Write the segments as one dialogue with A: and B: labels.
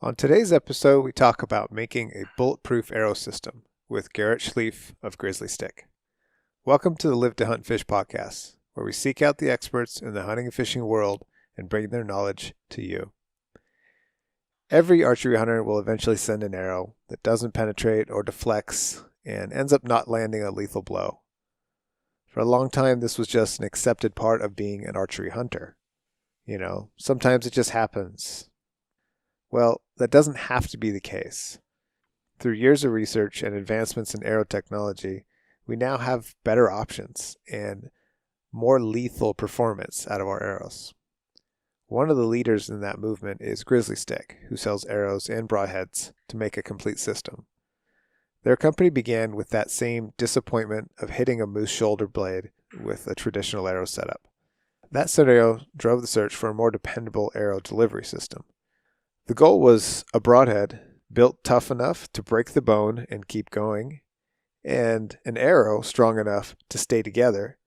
A: On today's episode, we talk about making a bulletproof arrow system with Garrett Schlief of GrizzlyStik. Welcome to the Live to Hunt Fish podcast, where we seek out the experts in the hunting and fishing world and bring their knowledge to you. Every archery hunter will eventually send an arrow that doesn't penetrate or deflects and ends up not landing a lethal blow. For a long time, this was just an accepted part of being an archery hunter. Sometimes it just happens. Well, that doesn't have to be the case. Through years of research and advancements in arrow technology, we now have better options and more lethal performance out of our arrows. One of the leaders in that movement is GrizzlyStik, who sells arrows and broadheads to make a complete system. Their company began with that same disappointment of hitting a moose shoulder blade with a traditional arrow setup. That scenario drove the search for a more dependable arrow delivery system. The goal was a broadhead built tough enough to break the bone and keep going, and an arrow strong enough to stay together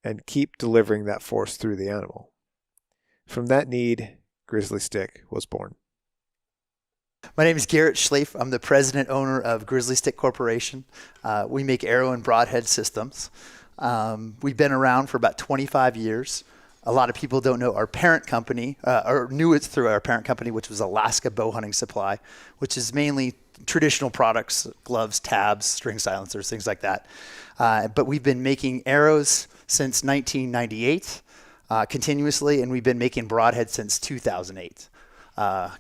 A: and keep delivering that force through the animal. From that need, GrizzlyStik was born.
B: My name is Garrett Schlief. I'm the president owner of GrizzlyStik Corporation. We make arrow and broadhead systems. We've been around for about 25 years. A lot of people don't know our parent company, or knew it through our parent company, which was Alaska Bow Hunting Supply, which is mainly traditional products, gloves, tabs, string silencers, things like that. But we've been making arrows since 1998 continuously, and we've been making broadheads since 2008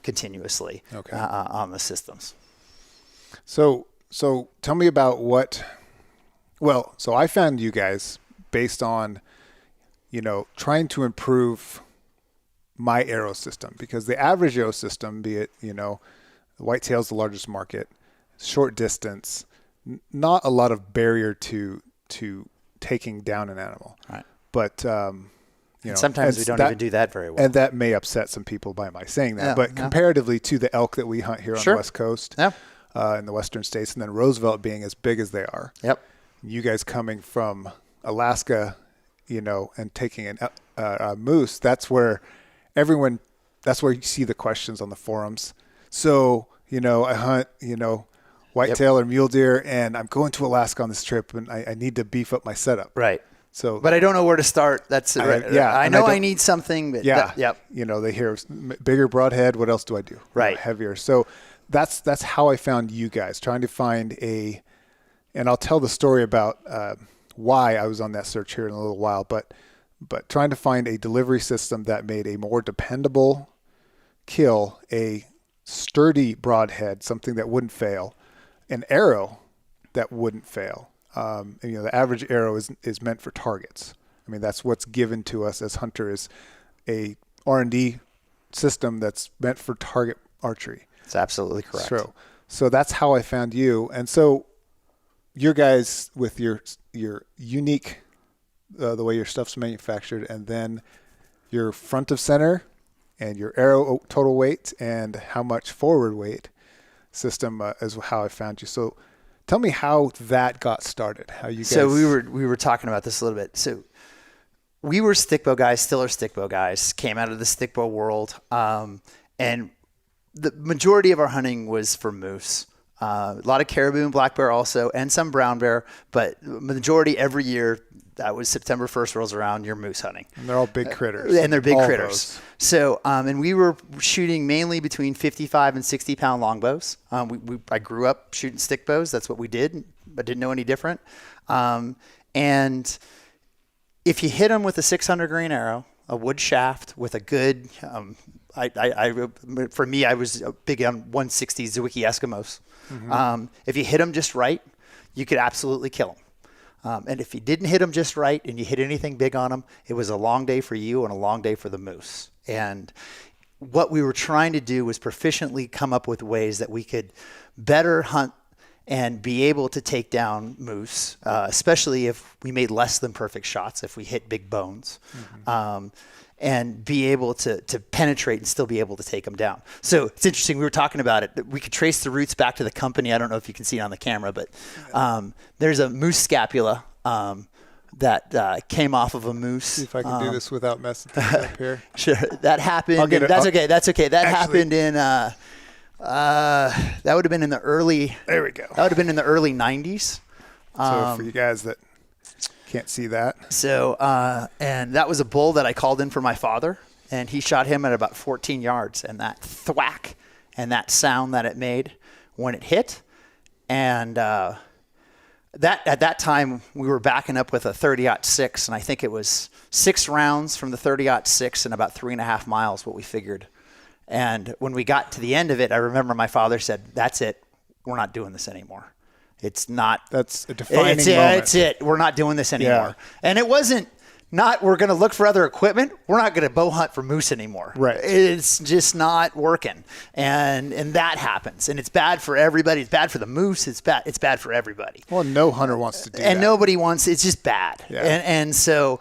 B: continuously on the systems.
C: So tell me about so I found you guys based on trying to improve my arrow system, because the average arrow system, be it, whitetail's the largest market, short distance, not a lot of barrier to taking down an animal.
B: Right.
C: But,
B: sometimes we don't even do that very well.
C: And that may upset some people by my saying that. But comparatively to the elk that we hunt here on the West Coast, in the western states, and then Roosevelt being as big as they are, you guys coming from Alaska, and taking a moose, that's where you see the questions on the forums. So, I hunt, whitetail or mule deer, and I'm going to Alaska on this trip, and I need to beef up my setup.
B: Right.
C: So,
B: but I don't know where to start. That's it. Right. I know I need something. But
C: they hear bigger broadhead. What else do I do?
B: Right.
C: Heavier. So that's how I found you guys, trying to find and I'll tell the story about why I was on that search here in a little while, but trying to find a delivery system that made a more dependable kill, a sturdy broadhead, something that wouldn't fail, an arrow that wouldn't fail. The average arrow is meant for targets. I mean, that's what's given to us as hunters, a R&D system that's meant for target archery.
B: It's absolutely correct.
C: So that's how I found you. And so your guys with your unique, the way your stuff's manufactured, and then your front of center and your arrow total weight and how much forward weight system is how I found you. So tell me how that got started. How you guys?
B: So we were talking about this a little bit. So we were stickbow guys, still are stickbow guys. Came out of the stickbow world, and the majority of our hunting was for moose. A lot of caribou and black bear also, and some brown bear, but the majority every year, that was September 1st rolls around, you're moose hunting.
C: And they're all big critters.
B: And they're big
C: all
B: critters. So, and we were shooting mainly between 55 and 60 pound longbows. I grew up shooting stick bows. That's what we did. I didn't know any different. And if you hit them with a 600 grain arrow, a wood shaft with a good, for me, I was big on 160 Zwickey Eskimos. Mm-hmm. If you hit them just right, you could absolutely kill them. And if you didn't hit them just right and you hit anything big on them, it was a long day for you and a long day for the moose. And what we were trying to do was proficiently come up with ways that we could better hunt and be able to take down moose, especially if we made less than perfect shots, if we hit big bones. Mm-hmm. And be able to penetrate and still be able to take them down. So it's interesting. We were talking about it. We could trace the roots back to the company. I don't know if you can see it on the camera, but there's a moose scapula that came off of a moose.
C: See if I can do this without messing things up here.
B: Sure. That happened. That's okay. That happened in That would have been in the early.
C: There we go.
B: That would have been in the early 90s.
C: So for you guys that can't see that.
B: So, and that was a bull that I called in for my father, and he shot him at about 14 yards, and that thwack and that sound that it made when it hit. And that at that time, we were backing up with a 30-06, and I think it was 6 rounds from the 30-06 and about 3.5 miles, what we figured. And when we got to the end of it, I remember my father said, "That's it. We're not doing this anymore. It's not."
C: That's a defining moment.
B: It's it. We're not doing this anymore. Yeah. And it wasn't not we're going to look for other equipment. We're not going to bow hunt for moose anymore.
C: Right.
B: It's just not working. And that happens. And it's bad for everybody. It's bad for the moose. It's bad for everybody.
C: Well, no hunter wants to do that.
B: And nobody wants, it's just bad.
C: Yeah.
B: And so,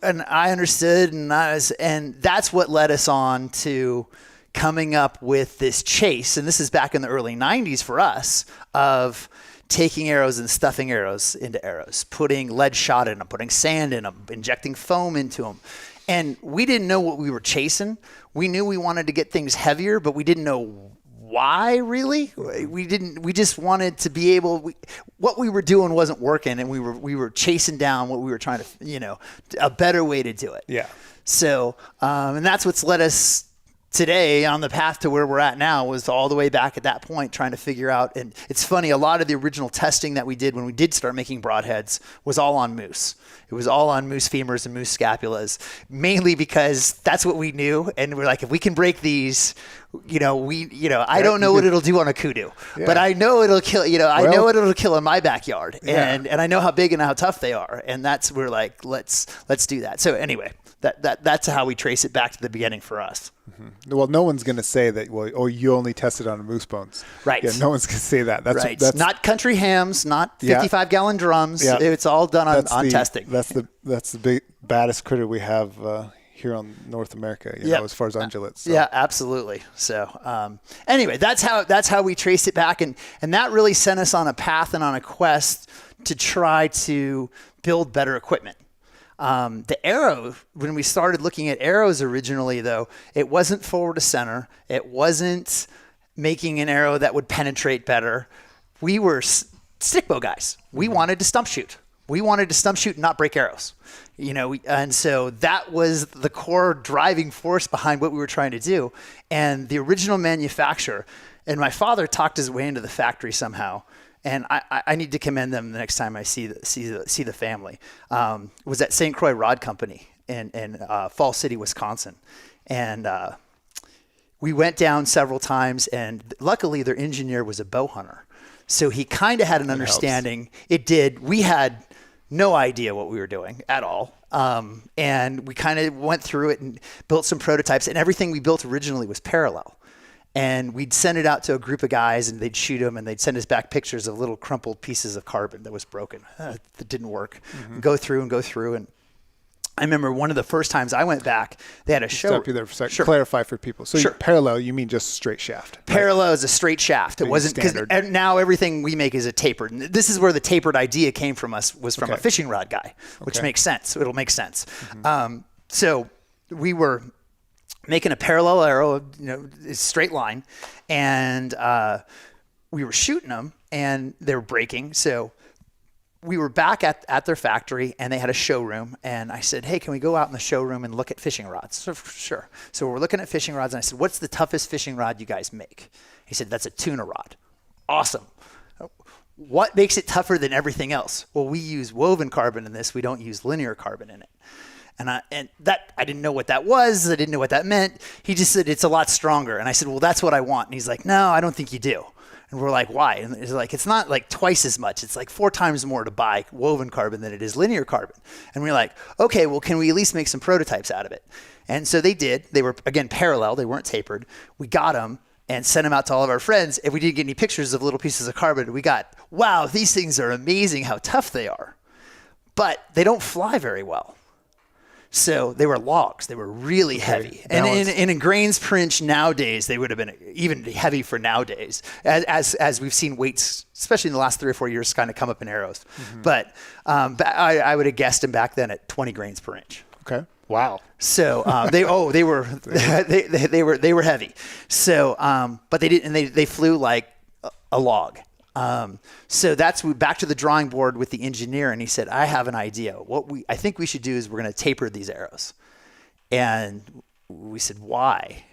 B: and I understood, and that's what led us on to coming up with this chase. And this is back in the early 90s for us, of taking arrows and stuffing arrows into arrows, putting lead shot in them, putting sand in them, injecting foam into them. And we didn't know what we were chasing. We knew we wanted to get things heavier, but we didn't know why really. We just wanted to be able, what we were doing wasn't working, and we were chasing down what we were trying to, a better way to do it.
C: Yeah.
B: So, and that's what's led us today on the path to where we're at now, was all the way back at that point trying to figure out. And it's funny, a lot of the original testing that we did when we did start making broadheads was all on moose. It was all on moose femurs and moose scapulas, mainly because that's what we knew. And we're like, if we can break these, I don't know what it'll do on a kudu, but I know it'll kill, I know what it'll kill in my backyard. And I know how big and how tough they are. And we're like, let's do that. So anyway, that's how we trace it back to the beginning for us.
C: Mm-hmm. Well, no one's going to say that, you only tested on moose bones.
B: Right.
C: Yeah, no one's going to say that. That's
B: not country hams, not 55-gallon drums. Yeah. It's all done on testing.
C: That's the big baddest critter we have here on North America, as far as ungulates. So.
B: Yeah, absolutely. So anyway, that's how we trace it back. And that really sent us on a path and on a quest to try to build better equipment. The arrow, when we started looking at arrows originally, though, it wasn't forward to center. It wasn't making an arrow that would penetrate better. We were stick bow guys. We wanted to stump shoot. We wanted to stump shoot and not break arrows. And so that was the core driving force behind what we were trying to do. And the original manufacturer, and my father talked his way into the factory somehow. And I need to commend them the next time I see the family. Was at St. Croix Rod Company in Fall City, Wisconsin, and we went down several times. And luckily, their engineer was a bow hunter, so he kind of had an understanding. It did. We had no idea what we were doing at all, and we kind of went through it and built some prototypes. And everything we built originally was parallel. And we'd send it out to a group of guys, and they'd shoot them, and they'd send us back pictures of little crumpled pieces of carbon that was broken, that didn't work. Mm-hmm. Go through. And I remember one of the first times I went back, they had a show.
C: Stop you there for a second. Sure. Clarify for people. So parallel, you mean just straight shaft?
B: Parallel is a straight shaft. It wasn't, because now everything we make is a tapered. And this is where the tapered idea came from us, was from a fishing rod guy, which makes sense. It'll make sense. Mm-hmm. So we were making a parallel arrow, straight line, and we were shooting them, and they were breaking. So we were back at their factory, and they had a showroom, and I said, "Hey, can we go out in the showroom and look at fishing rods?" So, sure. So we're looking at fishing rods, and I said, "What's the toughest fishing rod you guys make?" He said, "That's a tuna rod." Awesome. What makes it tougher than everything else? Well, we use woven carbon in this. We don't use linear carbon in it. And I didn't know what that was. I didn't know what that meant. He just said, "It's a lot stronger." And I said, "Well, that's what I want." And he's like, "No, I don't think you do." And we're like, "Why?" And he's like, "It's not like twice as much. It's like 4 times more to buy woven carbon than it is linear carbon." And we're like, "Okay, well, can we at least make some prototypes out of it?" And so they did. They were, again, parallel. They weren't tapered. We got them and sent them out to all of our friends. And we didn't get any pictures of little pieces of carbon. We got, "Wow, these things are amazing how tough they are. But they don't fly very well." So they were logs. They were really heavy. And in grains per inch nowadays, they would have been even heavy for nowadays, as we've seen weights, especially in the last 3 or 4 years, kind of come up in arrows. Mm-hmm. But I would have guessed them back then at 20 grains per inch.
C: Okay. Wow.
B: So they were they were heavy. So but they didn't. They flew like a log. So back to the drawing board with the engineer, and he said, I have an idea. I think we should do is we're going to taper these arrows. And we said, why?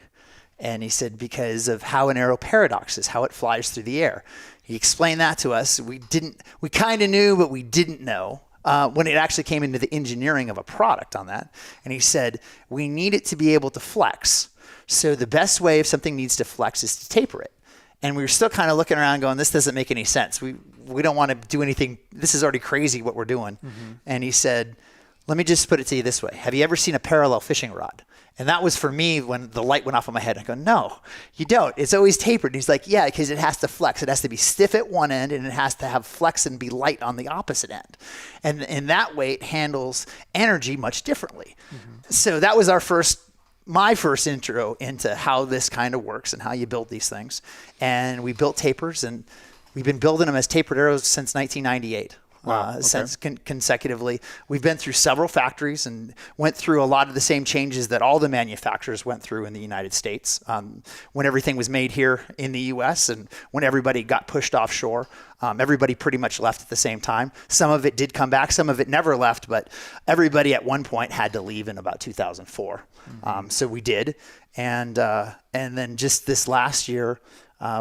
B: And he said, because of how an arrow paradoxes, how it flies through the air. He explained that to us. We kind of knew, but we didn't know when it actually came into the engineering of a product on that. And he said, we need it to be able to flex. So the best way if something needs to flex is to taper it. And we were still kind of looking around going, this doesn't make any sense. We don't want to do anything. This is already crazy what we're doing. Mm-hmm. And he said, let me just put it to you this way. Have you ever seen a parallel fishing rod? And that was for me when the light went off in my head. I go, no, you don't. It's always tapered. And he's like, yeah, because it has to flex. It has to be stiff at one end, and it has to have flex and be light on the opposite end. And in that way, it handles energy much differently. Mm-hmm. So that was my first intro into how this kind of works and how you build these things. And we built tapers, and we've been building them as tapered arrows since 1998.
C: Wow, okay.
B: Since consecutively. We've been through several factories and went through a lot of the same changes that all the manufacturers went through in the United States when everything was made here in the U.S. and when everybody got pushed offshore. Everybody pretty much left at the same time. Some of it did come back. Some of it never left, but everybody at one point had to leave in about 2004. Mm-hmm. So we did. And then just this last year,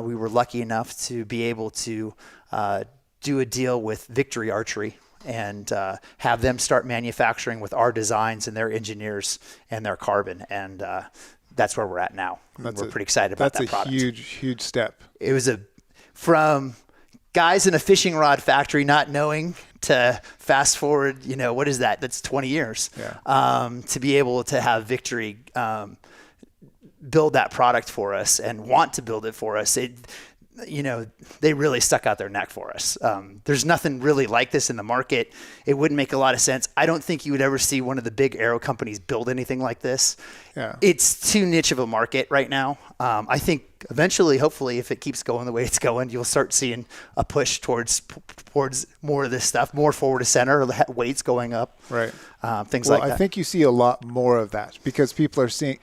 B: we were lucky enough to be able to do a deal with Victory Archery and have them start manufacturing with our designs and their engineers and their carbon. And that's where we're at now. We're pretty excited about that product.
C: That's a huge step.
B: It was from guys in a fishing rod factory not knowing to fast forward, what is that? That's 20 years. Yeah. To be able to have Victory build that product for us and want to build it for us. They really stuck out their neck for us. There's nothing really like this in the market. It wouldn't make a lot of sense. I don't think you would ever see one of the big aero companies build anything like this. Yeah. It's too niche of a market right now. I think eventually, hopefully, if it keeps going the way it's going, you'll start seeing a push towards more of this stuff, more forward to center, weights going up,
C: right?
B: Things like that.
C: I think you see a lot more of that because people are seeing,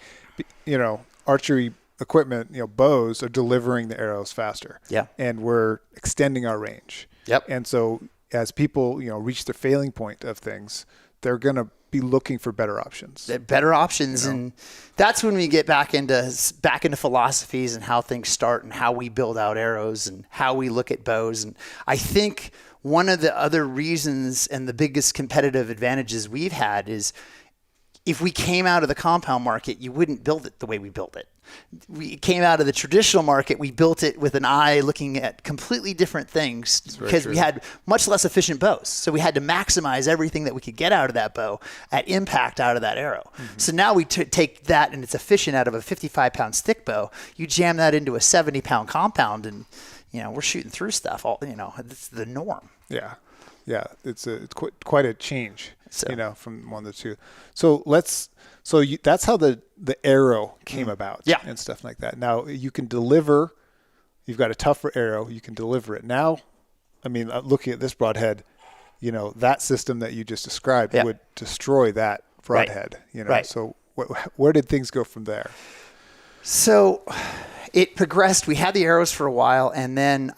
C: archery equipment, bows are delivering the arrows faster.
B: Yeah.
C: And we're extending our range.
B: Yep.
C: And so as people, reach the failing point of things, they're going to be looking for better options.
B: Better options. And that's when we get back into philosophies and how things start and how we build out arrows and how we look at bows. And I think one of the other reasons and the biggest competitive advantages we've had is if we came out of the compound market, you wouldn't build it the way we built it. We came out of the traditional market. We built it with an eye looking at completely different things because we had much less efficient bows. So we had to maximize everything that we could get out of that bow at impact out of that arrow. Mm-hmm. So now we take that and it's efficient out of a 55-pound stick bow. You jam that into a 70-pound compound and, we're shooting through stuff. It's the norm.
C: Yeah. Yeah. It's quite a change, from one to two. So that's how the arrow came about and stuff like that. Now you can deliver, you've got a tougher arrow, you can deliver it. Now, looking at this broadhead, that system that you just described would destroy that broadhead,
B: Right.
C: So where did things go from there?
B: So it progressed. We had the arrows for a while and then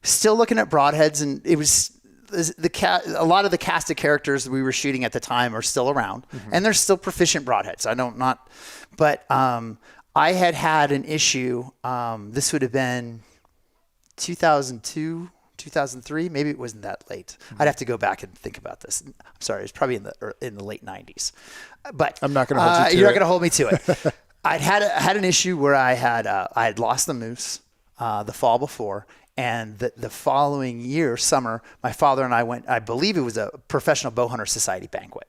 B: still looking at broadheads, and it was a lot of the cast of characters that we were shooting at the time are still around, and they're still proficient broadheads. But I had an issue. This would have been 2002, 2003. Maybe it wasn't that late. I'd have to go back and think about this. I'm sorry. It's probably in the late 90s. But
C: I'm not going to hold you to it.
B: You're not going to hold me to it. I had an issue where I had lost the moose the fall before. And the following year, summer, my father and I went, I believe it was a Professional Bowhunter Society banquet.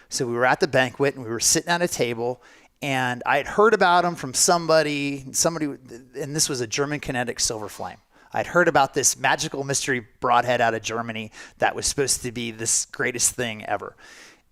B: So we were at the banquet and we were sitting at a table and I had heard about him from somebody, and this was a German kinetic silver flame. I'd heard about this magical mystery broadhead out of Germany that was supposed to be this greatest thing ever.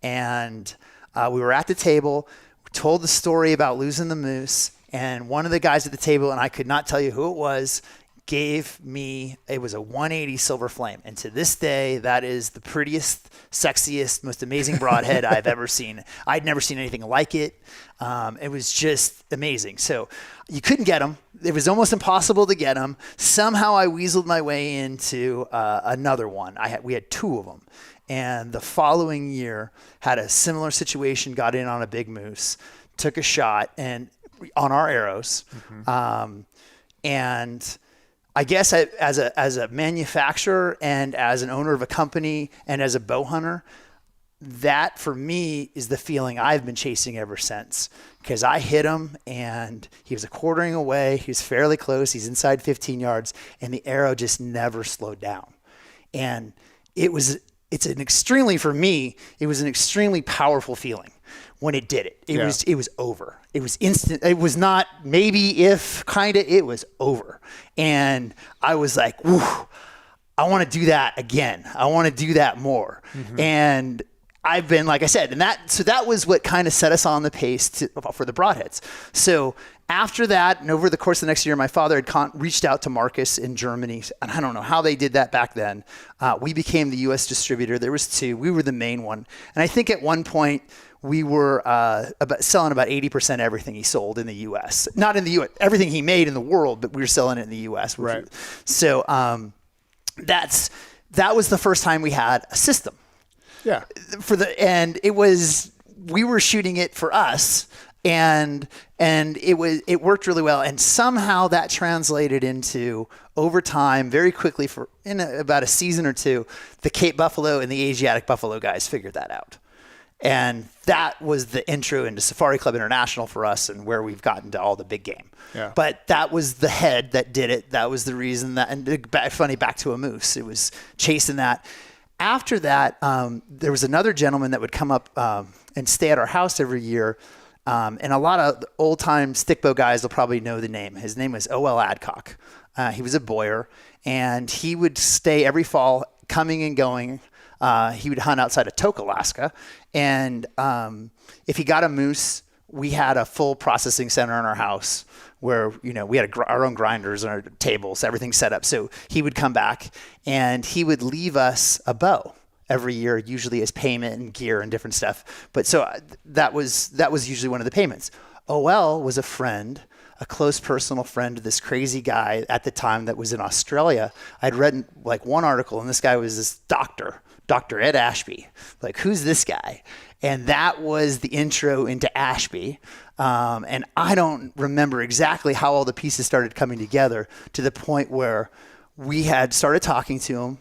B: And we were at the table, told the story about losing the moose, and one of the guys at the table, and I could not tell you who it was, gave me, it was a 180 silver flame. And to this day, that is the prettiest, sexiest, most amazing broadhead I've ever seen. I'd never seen anything like it. It was just amazing. So you couldn't get them. It was almost impossible to get them. Somehow I weaseled my way into another one. We had 2 of them. And the following year had a similar situation, got in on a big moose, took a shot and on our arrows. And I guess as a manufacturer and as an owner of a company and as a bow hunter, that for me is the feeling I've been chasing ever since, because I hit him and he was a quartering away. He was fairly close. He's inside 15 yards and the arrow just never slowed down. And it was an extremely powerful feeling when it did it. It was over. It was instant. It was not maybe if kinda, it was over. And I was like, whew, I want to do that again. I want to do that more. And I've been, like I said, so that was what kind of set us on the pace for the broadheads. So after that, and over the course of the next year, my father had reached out to Marcus in Germany, and I don't know how they did that back then. We became the U.S. distributor. There was 2. We were the main one. And I think at one point, we were selling about 80% everything he sold in the U.S. Not in the U.S., everything he made in the world, but we were selling it in the U.S.
C: Right.
B: So that was the first time we had a system.
C: Yeah.
B: And we were shooting it for us, and it worked really well. And somehow that translated into, over time, very quickly, about a season or 2, the Cape Buffalo and the Asiatic Buffalo guys figured that out. And that was the intro into Safari Club International for us, and where we've gotten to all the big game.
C: Yeah.
B: But that was the head that did it. That was the reason back to a moose. It was chasing that. After that, there was another gentleman that would come up and stay at our house every year. And a lot of old time stickbow guys will probably know the name. His name was O.L. Adcock. He was a Boyer, and he would stay every fall, coming and going. He would hunt outside of Tok, Alaska. And if he got a moose, we had a full processing center in our house where, we had our own grinders and our tables, everything set up. So he would come back and he would leave us a bow every year, usually as payment and gear and different stuff. But so that was usually one of the payments. OL was a close personal friend of this crazy guy at the time that was in Australia. I'd read like one article, and this guy was this Dr. Ed Ashby. Like, who's this guy? And that was the intro into Ashby. And I don't remember exactly how all the pieces started coming together, to the point where we had started talking to him,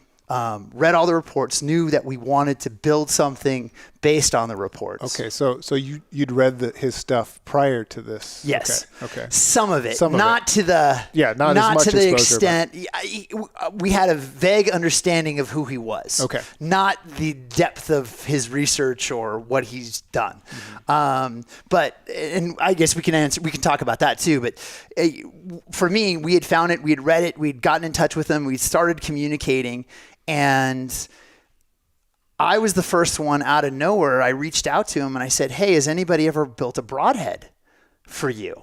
B: read all the reports, knew that we wanted to build something based on the reports.
C: Okay, so you'd read his stuff prior to this.
B: Yes.
C: Okay.
B: Some of it, not to the extent. We had a vague understanding of who he was.
C: Okay.
B: Not the depth of his research or what he's done. But I guess we can talk about that too. But for me, we had found it, we had read it, we'd gotten in touch with him, we'd started communicating, and I was the first one out of nowhere. I reached out to him and I said, hey, has anybody ever built a broadhead for you?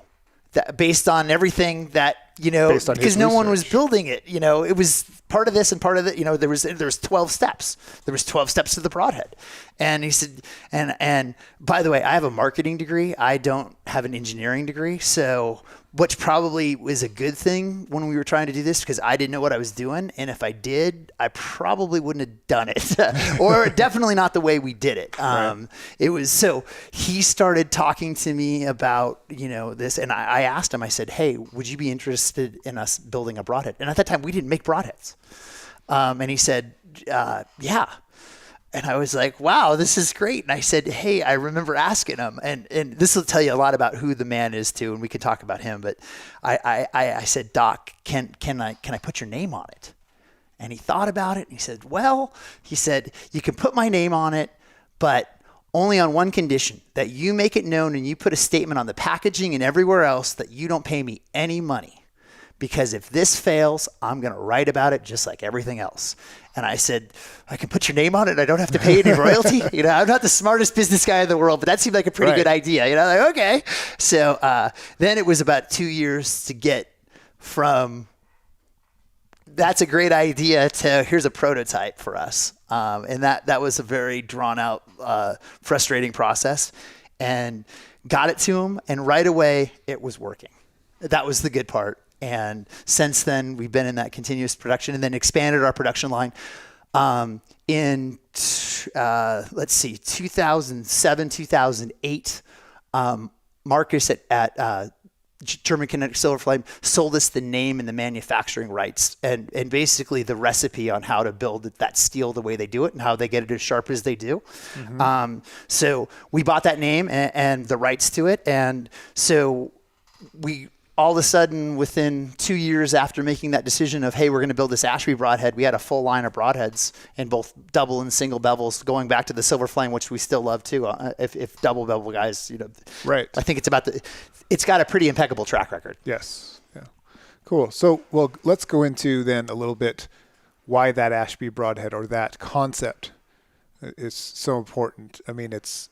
B: That, based on everything that, because no one was building it. It was part of this and part of it. There was 12 steps. There was 12 steps to the broadhead. And he said, and by the way, I have a marketing degree. I don't have an engineering degree. So, which probably was a good thing when we were trying to do this, because I didn't know what I was doing. And if I did, I probably wouldn't have done it, or definitely not the way we did it.
C: Right.
B: It was, so he started talking to me about, this. And I asked him, I said, hey, would you be interested in us building a broadhead? And at that time we didn't make broadheads. And he said, yeah. And I was like, wow, this is great. And I said, hey, I remember asking him, and this will tell you a lot about who the man is too, and we can talk about him. But I said, Doc, can I put your name on it? And he thought about it, and he said, you can put my name on it, but only on one condition, that you make it known and you put a statement on the packaging and everywhere else that you don't pay me any money. Because if this fails, I'm going to write about it just like everything else. And I said, I can put your name on it. I don't have to pay any royalty. I'm not the smartest business guy in the world, but that seemed like a pretty good idea. Okay. So then it was about 2 years to get from that's a great idea here's a prototype for us. And that was a very drawn out, frustrating process, and got it to him. And right away it was working. That was the good part. And since then we've been in that continuous production and then expanded our production line. In 2007, 2008, Marcus at German Kinetic Silver Flame sold us the name and the manufacturing rights and basically the recipe on how to build that steel the way they do it and how they get it as sharp as they do. Mm-hmm. So we bought that name and the rights to it. And so we all of a sudden, within 2 years after making that decision of, hey, we're going to build this Ashby broadhead, we had a full line of broadheads in both double and single bevels, going back to the Silver Flame, which we still love too. If double bevel guys,
C: right.
B: I think it's got a pretty impeccable track record.
C: Yes. Yeah. Cool. So, well, let's go into then a little bit why that Ashby broadhead or that concept is so important. I mean, it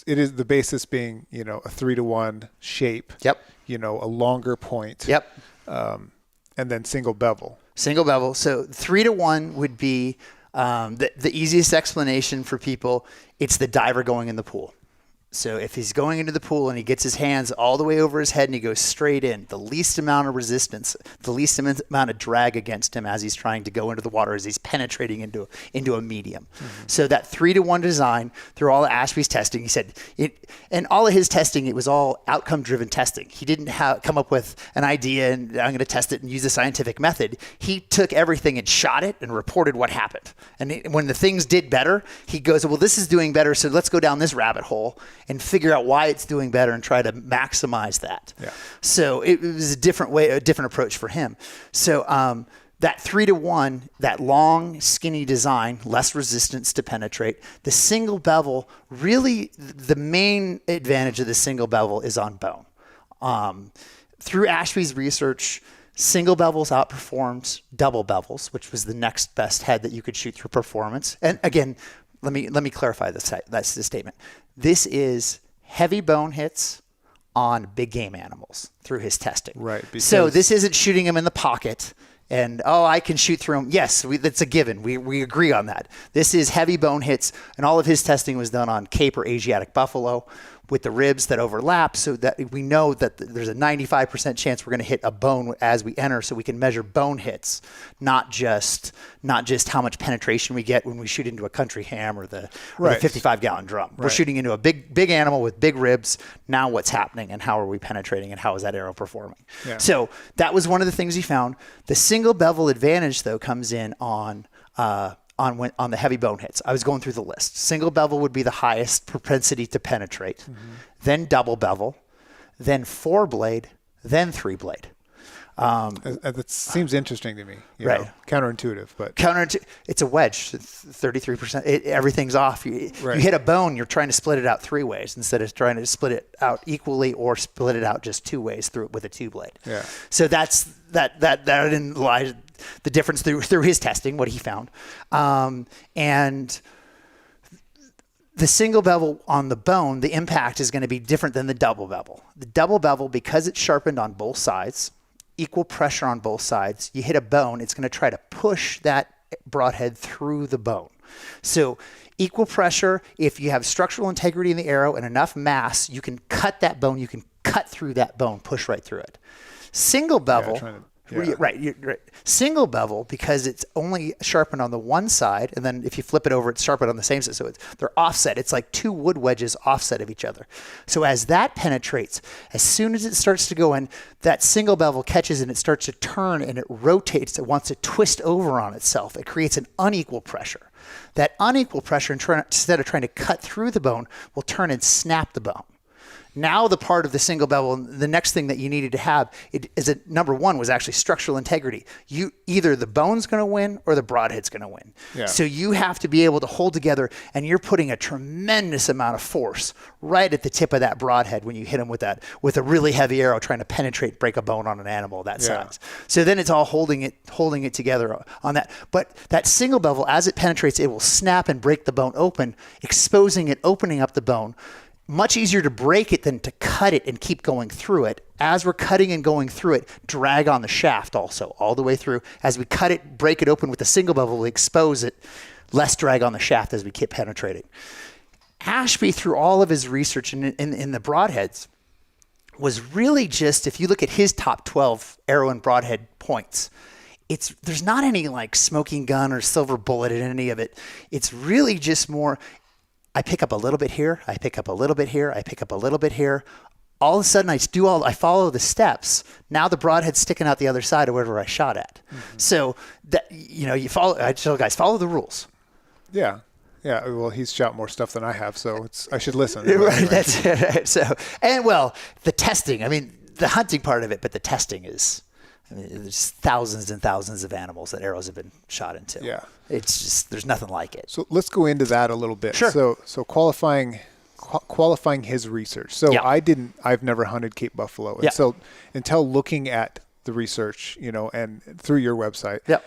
C: is the basis being, a 3-to-1 shape.
B: Yep.
C: A longer point.
B: Yep.
C: And then single bevel.
B: Single bevel. So 3-to-1 would be the easiest explanation for people. It's the diver going in the pool. So if he's going into the pool and he gets his hands all the way over his head and he goes straight in, the least amount of resistance, the least amount of drag against him as he's trying to go into the water, as he's penetrating into a medium. Mm-hmm. So that 3-to-1 design, through all of Ashby's testing, he said, and all of his testing, it was all outcome-driven testing. He didn't come up with an idea and I'm going to test it and use a scientific method. He took everything and shot it and reported what happened. And when the things did better, he goes, well, this is doing better, so let's go down this rabbit hole and figure out why it's doing better and try to maximize that. Yeah. So it was a different approach for him. So that 3-to-1, that long, skinny design, less resistance to penetrate. The single bevel, really the main advantage of the single bevel is on bone. Through Ashby's research, single bevels outperformed double bevels, which was the next best head that you could shoot through performance. And again, let me clarify this. That's the statement. This is heavy bone hits on big game animals through his testing.
C: Right.
B: So this isn't shooting them in the pocket and, I can shoot through them. Yes, that's a given. We agree on that. This is heavy bone hits, and all of his testing was done on Cape or Asiatic buffalo with the ribs that overlap, so that we know that there's a 95% chance we're going to hit a bone as we enter, so we can measure bone hits, not just how much penetration we get when we shoot into a country ham or the 55-gallon drum. Right. We're shooting into a big animal with big ribs. Now what's happening and how are we penetrating and how is that arrow performing? Yeah. So that was one of the things he found. The single bevel advantage, though, comes in on the heavy bone hits. I was going through the list. Single bevel would be the highest propensity to penetrate, mm-hmm. then double bevel, then 4-blade, then 3-blade.
C: That seems interesting to me.
B: Right.
C: Counterintuitive, but
B: it's a wedge. 33%. Everything's off. You hit a bone, you're trying to split it out 3 ways instead of trying to split it out equally or split it out just 2 ways with a 2-blade.
C: Yeah.
B: So that didn't lie. The difference through his testing, what he found. And the single bevel on the bone, the impact is going to be different than the double bevel. The double bevel, because it's sharpened on both sides, equal pressure on both sides, you hit a bone, it's going to try to push that broadhead through the bone. So equal pressure, if you have structural integrity in the arrow and enough mass, you can cut that bone, you can cut through that bone, push right through it. Single bevel... Yeah. Right. Single bevel, because it's only sharpened on the one side, and then if you flip it over, it's sharpened on the same side. So they're offset. It's like 2 wood wedges offset of each other. So as that penetrates, as soon as it starts to go in, that single bevel catches and it starts to turn and it rotates. It wants to twist over on itself. It creates an unequal pressure. That unequal pressure, instead of trying to cut through the bone, will turn and snap the bone. Now the part of the single bevel, the next thing that you needed to have number one was actually structural integrity. Either the bone's going to win or the broadhead's going to win. Yeah. So you have to be able to hold together, and you're putting a tremendous amount of force right at the tip of that broadhead when you hit them with a really heavy arrow trying to penetrate, break a bone on an animal that size. So then it's all holding it together on that. But that single bevel, as it penetrates, it will snap and break the bone open, exposing it, opening up the bone. much easier to break it than to cut it and keep going through it. As we're cutting and going through it, drag on the shaft also all the way through. As we cut it, break it open with a single bevel, we expose it, less drag on the shaft as we keep penetrating. Ashby, through all of his research in the broadheads, was really just, if you look at his top 12 arrow and broadhead points, there's not any like smoking gun or silver bullet in any of it. It's really just more, I pick up a little bit here, I pick up a little bit here, I pick up a little bit here. All of a sudden I follow the steps. Now the broadhead's sticking out the other side of wherever I shot at. Mm-hmm. So that, I tell guys, follow the rules.
C: Yeah. Yeah. Well, he's shot more stuff than I have, so I should listen.
B: Right.
C: Anyway.
B: That's it. So, and well, the testing, the hunting part of it, but the testing is, there's thousands and thousands of animals that arrows have been shot into.
C: Yeah.
B: It's just, there's nothing like it.
C: So let's go into that a little bit.
B: Sure.
C: So qualifying his research. So
B: Yeah.
C: I've never hunted Cape buffalo. And
B: Yeah.
C: so until looking at the research, and through your website,
B: Yeah.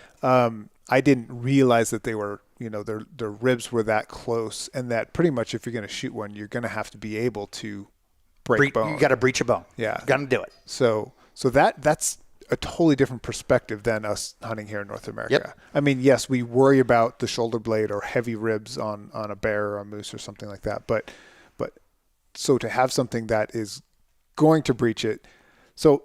C: I didn't realize that they were, their ribs were that close, and that pretty much if you're going to shoot one, you're going to have to be able to break bone.
B: You got to breach a bone.
C: Yeah.
B: You got to do it.
C: So that's a totally different perspective than us hunting here in North America.
B: Yep.
C: Yes, we worry about the shoulder blade or heavy ribs on a bear or a moose or something like that. But so to have something that is going to breach it. So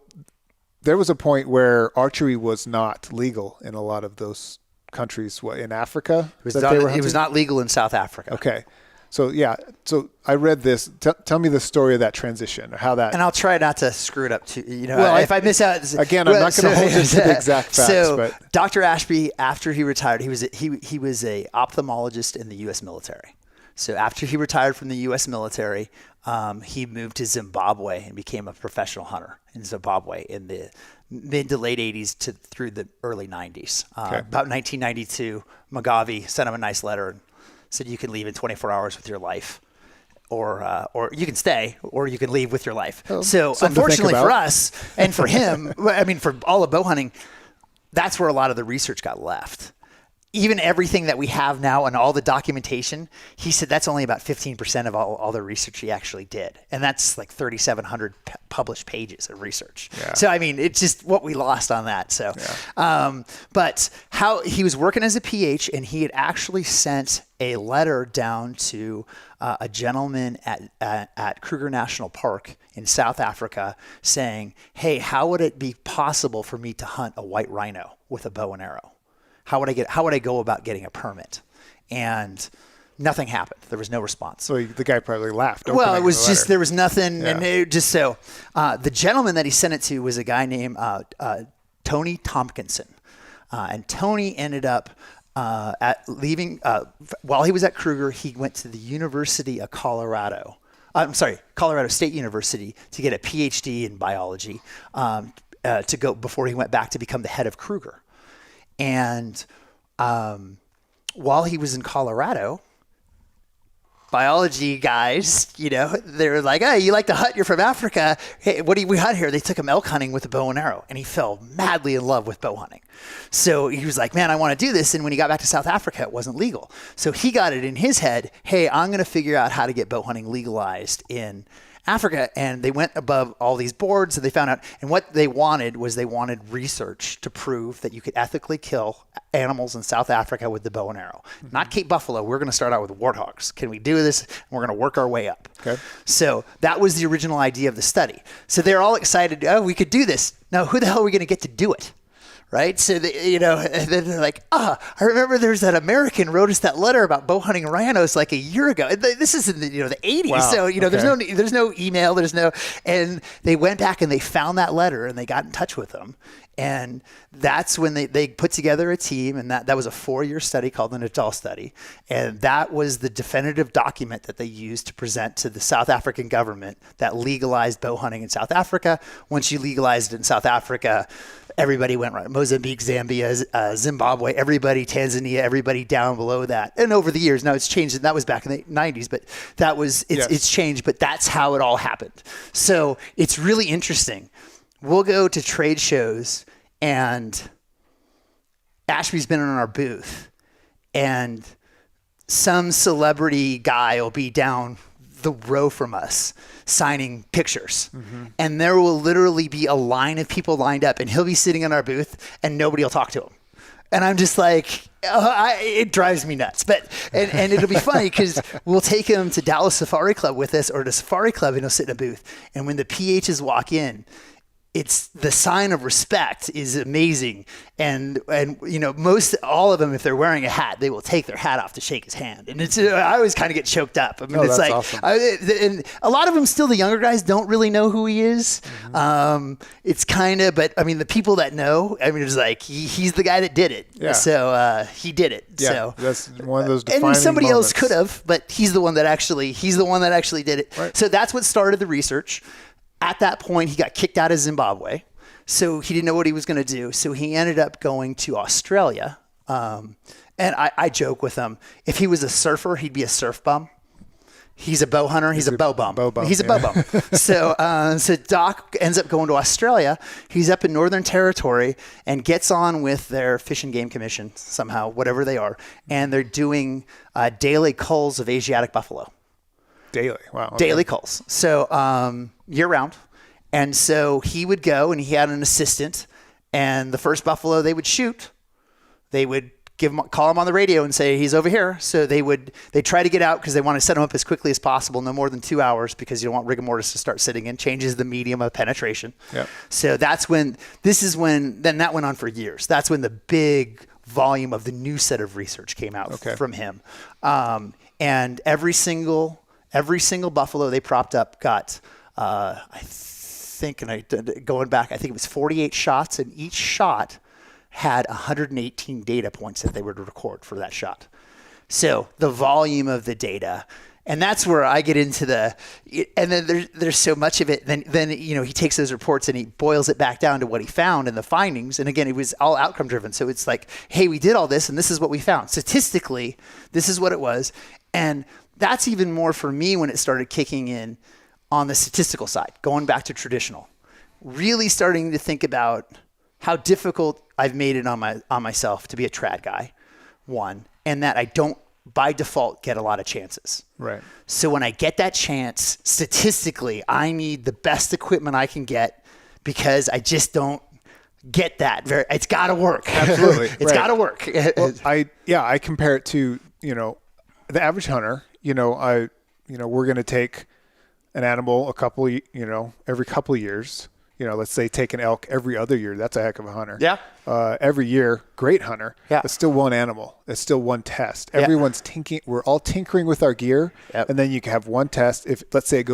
C: there was a point where archery was not legal in a lot of those countries. What, in Africa?
B: It was not legal in South Africa.
C: Okay. So so I read this. Tell me the story of that transition, or how that.
B: And I'll try not to screw it up too.
C: Well,
B: if I miss out
C: again, I'm not going to hold you to the exact facts.
B: So
C: but
B: Dr. Ashby, after he retired, he was a ophthalmologist in the U.S. military. So after he retired from the U.S. military, he moved to Zimbabwe and became a professional hunter in Zimbabwe in the mid to late 80s through the early 90s.
C: Okay.
B: About 1992, Mugabe sent him a nice letter and said, you can leave in 24 hours with your life, or you can stay, or you can leave with your life.
C: Oh,
B: so unfortunately for us and for him, for all of bow hunting, that's where a lot of the research got left. Even everything that we have now and all the documentation, he said that's only about 15% of all the research he actually did. And that's like 3,700 published pages of research.
C: Yeah.
B: So, it's just what we lost on that. So, but how he was working as a PH, and he had actually sent a letter down to a gentleman at Kruger National Park in South Africa saying, hey, how would it be possible for me to hunt a white rhino with a bow and arrow? How would I go about getting a permit? And nothing happened. There was no response.
C: So the guy probably laughed.
B: Well, it was just, there was nothing.
C: Yeah.
B: And it just so the gentleman that he sent it to was a guy named Tony Tompkinson. And Tony ended up while he was at Kruger, he went to the University of Colorado. Colorado State University to get a PhD in biology to go before he went back to become the head of Kruger. And while he was in Colorado, biology guys, they were like, hey, you like to hunt? You're from Africa. Hey, what do we hunt here? They took him elk hunting with a bow and arrow, and he fell madly in love with bow hunting. So he was like, man, I want to do this. And when he got back to South Africa, it wasn't legal. So he got it in his head, hey, I'm going to figure out how to get bow hunting legalized in Africa. And they went above all these boards, and they found out, and what they wanted research to prove that you could ethically kill animals in South Africa with the bow and arrow. Mm-hmm. Not Cape buffalo. We're going to start out with warthogs. Can we do this? And we're going to work our way up.
C: Okay. So
B: that was the original idea of the study. So they're all excited. Oh, we could do this. Now, who the hell are we going to get to do it? Right. So, and then they're like, I remember there's that American wrote us that letter about bow hunting rhinos like a year ago. This is in the 80s.
C: Wow.
B: So,
C: okay.
B: there's no email. And they went back and they found that letter and they got in touch with them. And that's when they put together a team, and that was a 4-year study called the Natal study. And that was the definitive document that they used to present to the South African government that legalized bow hunting in South Africa. Once you legalized it in South Africa, everybody went right. Mozambique, Zambia, Zimbabwe, everybody, Tanzania, everybody down below that. And over the years, now it's changed. And that was back in the 90s, but it's changed. But that's how it all happened. So it's really interesting. We'll go to trade shows, and Ashby's been in our booth, and some celebrity guy will be down the row from us signing pictures. And there will literally be a line of people lined up, and he'll be sitting in our booth and nobody will talk to him. And I'm just like, it drives me nuts. But and it'll be funny because we'll take him to Dallas Safari Club with us, or to Safari Club, and he'll sit in a booth. And when the PHs walk in, it's the sign of respect is amazing. And you know, all of them, if they're wearing a hat, they will take their hat off to shake his hand. And it's, I always kind of get choked up. I mean, it's like, awesome. And a lot of them still, the younger guys don't really know who he is. It's kind of, but I mean, the people that know, I mean, it's like, he's the guy that did it. Yeah. So he did it.
C: Yeah,
B: so
C: that's one of those defining
B: and somebody
C: moments.
B: Else could have, but he's the one that actually did it.
C: Right.
B: So that's what started the research. At that point, he got kicked out of Zimbabwe, so he didn't know what he was going to do. So he ended up going to Australia. And I joke with him, if he was a surfer, he'd be a surf bum. He's a bow hunter. He's a bow bum. He's a bow bum. So Doc ends up going to Australia. He's up in Northern Territory and gets on with their Fish and Game Commission somehow, whatever they are, and they're doing daily culls of Asiatic buffalo.
C: Daily. Wow. Okay.
B: Daily culls. So year round. And so he would go, and he had an assistant, and the first buffalo they would shoot, they would call him on the radio and say, he's over here. So they try to get out because they want to set him up as quickly as possible, no more than 2 hours, because you don't want rigor mortis to start sitting in, changes the medium of penetration.
C: Yep.
B: So then that went on for years. That's when the big volume of the new set of research came out from him. And every single buffalo they propped up got, going back, I think it was 48 shots, and each shot had 118 data points that they would record for that shot. So the volume of the data, and that's where I get into and then there's so much of it. Then you know, he takes those reports and he boils it back down to what he found and the findings. And again, it was all outcome driven. So it's like, hey, we did all this, and this is what we found. Statistically, this is what it was. And that's even more for me when it started kicking in on the statistical side, going back to traditional, really starting to think about how difficult I've made it on myself to be a trad guy, one, and that I don't by default get a lot of chances.
C: Right.
B: So when I get that chance, statistically, I need the best equipment I can get, because I just don't get that. It's got to work.
C: Absolutely.
B: It's got to work.
C: Well, I compare it to, you know, the average hunter. You know, we're going to take an animal every couple of years. You know, let's say take an elk every other year. That's a heck of a hunter.
B: Yeah.
C: Every year, great hunter.
B: Yeah.
C: It's still one animal. It's still one test. Everyone's tinkering. We're all tinkering with our gear.
B: Yep.
C: And then you can have one test. If, let's say, it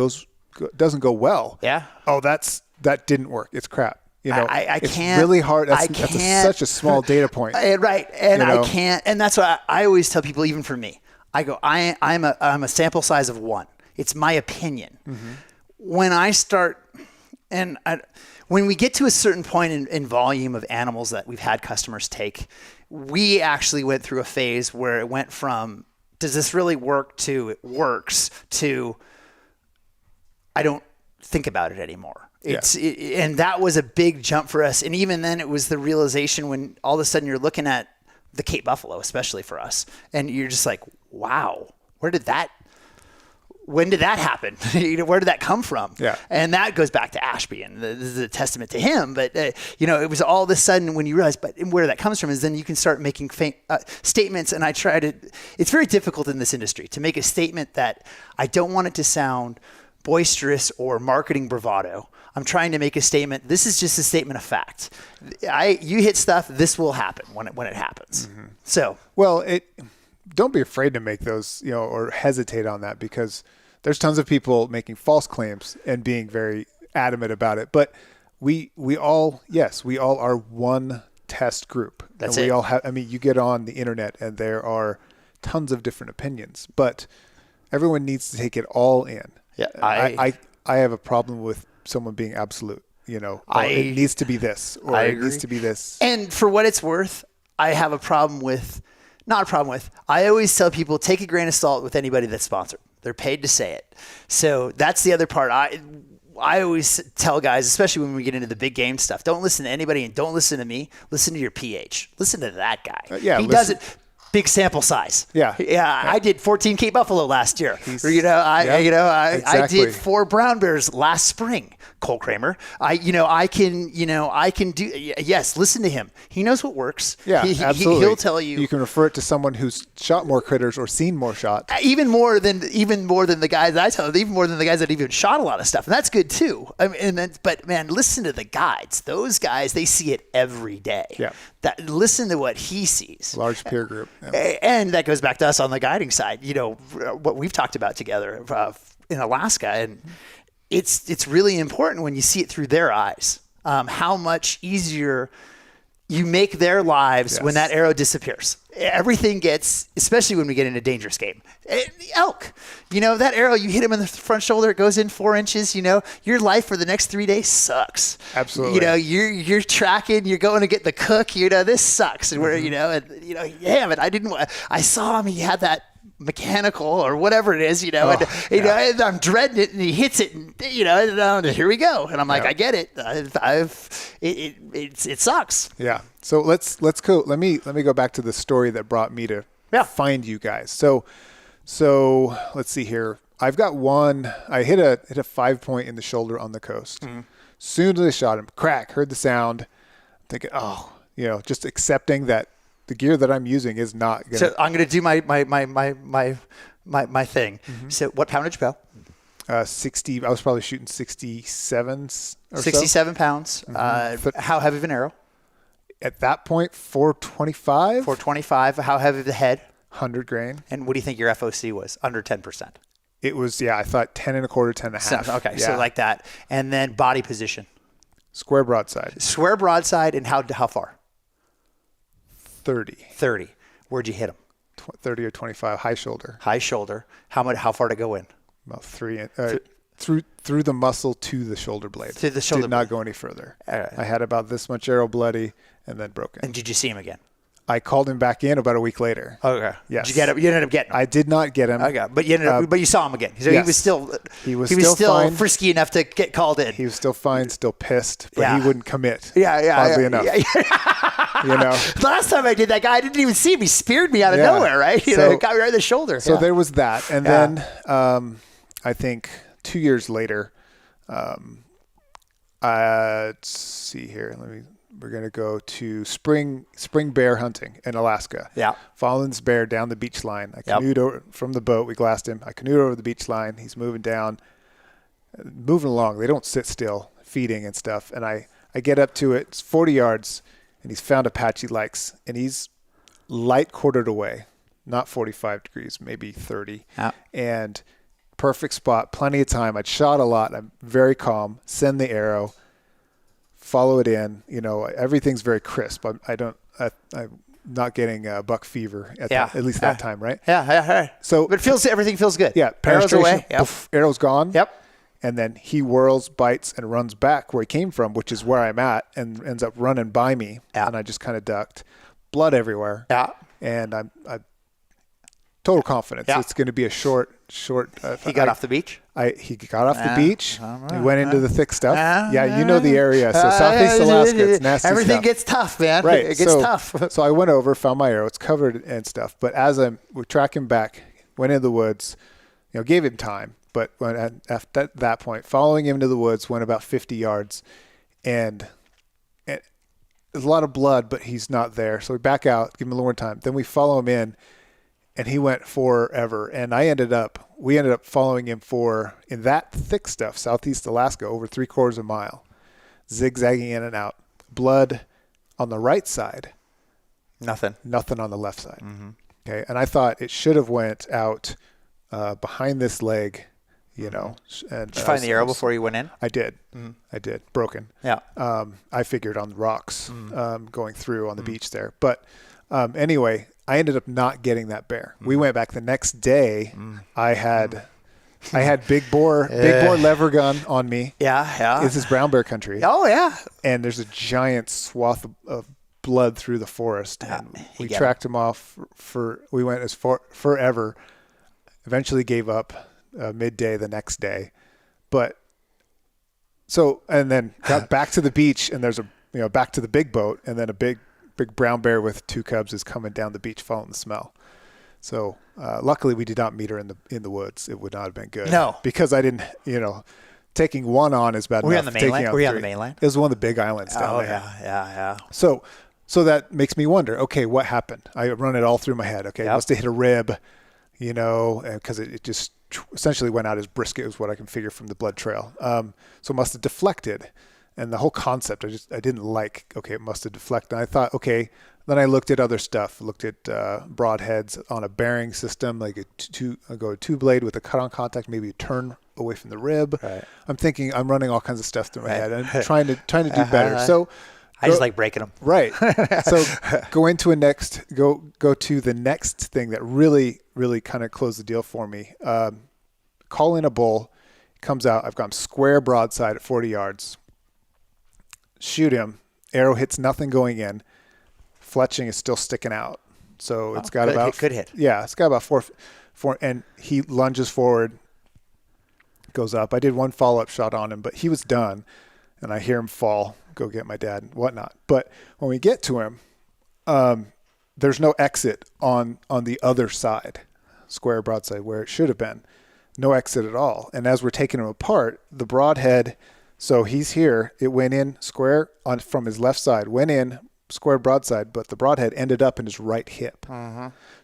C: doesn't go well.
B: Yeah.
C: Oh, that didn't work. It's crap. You know,
B: it's
C: really hard. That's such a small data point.
B: Right. And
C: you know?
B: I can't. And that's why I always tell people, even for me, I go, I'm a sample size of one. It's my opinion. Mm-hmm. When I start, when we get to a certain point in volume of animals that we've had customers take, we actually went through a phase where it went from, does this really work, to it works, to I don't think about it anymore. And that was a big jump for us. And even then, it was the realization when all of a sudden you're looking at the Cape buffalo, especially for us, and you're just like, wow, when did that happen? Where did that come from?
C: Yeah.
B: And that goes back to Ashby, and this is a testament to him. But, it was all of a sudden when you realize, but where that comes from is then you can start making statements. And it's very difficult in this industry to make a statement that I don't want it to sound boisterous or marketing bravado. I'm trying to make a statement. This is just a statement of fact. You hit stuff, this will happen when it happens. Mm-hmm. So,
C: well, don't be afraid to make those, or hesitate on that, because there's tons of people making false claims and being very adamant about it. But we all are one test group.
B: That's
C: and
B: it.
C: We all have, you get on the internet and there are tons of different opinions, but everyone needs to take it all in.
B: Yeah.
C: I have a problem with someone being absolute, it needs to be this, or it needs to be this.
B: And for what it's worth, I have I always tell people, take a grain of salt with anybody that's sponsored. They're paid to say it. So that's the other part. I always tell guys, especially when we get into the big game stuff, don't listen to anybody and don't listen to me. Listen to your PH. Listen to that guy. He does it. big sample size.
C: Yeah.
B: I did 14 Cape Buffalo last year. I
C: exactly.
B: did 4 brown bears last spring. Cole Kramer. I can do. Yes, listen to him. He knows what works.
C: Yeah, absolutely.
B: He'll tell you.
C: You can refer it to someone who's shot more critters or seen more shots.
B: Even more than the guys I tell. Even more than the guys that even shot a lot of stuff, and that's good too. But man, listen to the guides. Those guys, they see it every day.
C: Yeah.
B: Listen to what he sees.
C: Large peer group. Yeah.
B: And that goes back to us on the guiding side. What we've talked about together in Alaska, and it's really important when you see it through their eyes. How much easier you make their lives when that arrow disappears. Everything gets, especially when we get into dangerous game. Elk, that arrow, you hit him in the front shoulder, it goes in 4 inches, your life for the next 3 days sucks.
C: Absolutely.
B: You're tracking, you're going to get the cook, this sucks. And but I saw him, he had that mechanical or whatever it is, and I'm dreading it, and he hits it, and here we go, and I'm like, I get it. It sucks.
C: Yeah. So let's go. Let me go back to the story that brought me to find you guys. So let's see here. I've got one. I hit a 5-point in the shoulder on the coast. Mm-hmm. Soon as I shot him, crack, heard the sound. I'm thinking, just accepting that the gear that I'm using is not going to.
B: So I'm going to do my thing. Mm-hmm. So what poundage bow?
C: 60. I was probably shooting 67 or
B: 67 pounds.
C: Mm-hmm.
B: How heavy of an arrow?
C: At that point, 425.
B: 425. How heavy of the head?
C: 100 grain.
B: And what do you think your FOC was? Under 10%.
C: It was, I thought 10 and a quarter, 10 and a half.
B: Okay, so like that. And then body position.
C: Square broadside.
B: Square broadside, and how far?
C: 30.
B: 30. Where'd you hit him?
C: 30 or 25. High shoulder.
B: High shoulder. How far to go in?
C: About 3. Through the muscle to the shoulder blade.
B: To the shoulder.
C: Did not go any further.
B: Right.
C: I had about this much arrow bloody and then broken.
B: And did you see him again?
C: I called him back in about a week later.
B: Okay.
C: Yes.
B: Did you get him? You ended up getting him.
C: I did not get him.
B: Okay. But you saw him again. So
C: yes.
B: He was still
C: fine.
B: frisky enough to get called in.
C: He was still fine, still pissed, but he wouldn't commit.
B: Oddly
C: enough.
B: The last time I did that, guy, I didn't even see him. He speared me out of nowhere, right? It got me right in the shoulder.
C: So there was that. And then I think 2 years later, let's see here. We're going to go to spring bear hunting in Alaska.
B: Yeah.
C: Following this bear down the beach line. I canoed over from the boat. We glassed him. I canoed over the beach line. He's moving along. They don't sit still, feeding and stuff. And I get up to it. It's 40 yards, and he's found a patch he likes. And he's light quartered away, not 45 degrees, maybe 30.
B: Yeah. And
C: perfect spot, plenty of time. I'd shot a lot. I'm very calm. Send the arrow. Follow it in. Everything's very crisp. I'm not getting buck fever at least that time, right?
B: Yeah.
C: So,
B: but everything feels good.
C: Yeah.
B: Arrow's away.
C: Poof, arrow's gone.
B: Yep.
C: And then he whirls, bites, and runs back where he came from, which is where I'm at, and ends up running by me.
B: Yeah.
C: And I just kind of ducked. Blood everywhere.
B: Yeah.
C: And I'm total confidence.
B: Yeah.
C: It's going to be a short.
B: He got off the beach?
C: He got off the beach. He went into the thick stuff. You know the area. So Southeast Alaska, it's nasty
B: Everything
C: stuff.
B: gets tough, man.
C: Right.
B: It gets tough.
C: So I went over, found my arrow. It's covered and stuff. But as we track him back, went into the woods, gave him time. But when at that point, following him into the woods, went about 50 yards. And there's a lot of blood, but he's not there. So we back out, give him a little more time. Then we follow him in. And he went forever. And we ended up following him in that thick stuff, Southeast Alaska, over 3/4 mile, zigzagging in and out. Blood on the right side.
B: Nothing
C: on the left side.
B: Mm-hmm.
C: Okay. And I thought it should have went out behind this leg, And
B: did you find the arrow before you went in?
C: I did.
B: Mm-hmm.
C: I did. Broken.
B: Yeah.
C: I figured on the rocks going through on the beach there. But anyway, I ended up not getting that bear. We went back the next day. I had big bore lever gun on me.
B: Yeah.
C: This is brown bear country.
B: Oh yeah.
C: And there's a giant swath of blood through the forest. And we tracked him off we went as far forever. Eventually gave up midday the next day. And then got back to the beach, and there's back to the big boat, and then a big big brown bear with 2 cubs is coming down the beach following the smell. So luckily we did not meet her in the woods. It would not have been good.
B: No.
C: Because I didn't, taking one on is bad enough.
B: Were you on the mainland? Were you on the mainland?
C: It was one of the big islands down there.
B: Yeah.
C: So that makes me wonder, okay, what happened? I run it all through my head. Okay, must have hit a rib, because it just essentially went out as brisket is what I can figure from the blood trail. So it must have deflected. And the whole concept, I didn't like, okay, it must have deflected. And I thought, okay, then I looked at other stuff, looked at broadheads on a bearing system, like a two blade with a cut-on contact, maybe a turn away from the rib. Right. I'm thinking, I'm running all kinds of stuff through my head and trying to do better. So
B: I just like breaking them.
C: Right. So go to the next thing that really, really kind of closed the deal for me. Call in a bull, comes out. I've got him square broadside at 40 yards. Shoot him. Arrow hits nothing going in. Fletching is still sticking out. So it's got
B: good hit.
C: Yeah, it's got about four, and he lunges forward, goes up. I did one follow-up shot on him, but he was done, and I hear him fall, go get my dad and whatnot. But when we get to him, there's no exit on the other side, square broadside, where it should have been. No exit at all. And as we're taking him apart, the broadhead, so he's here, it went in square from his left side, went in square broadside, but the broadhead ended up in his right hip.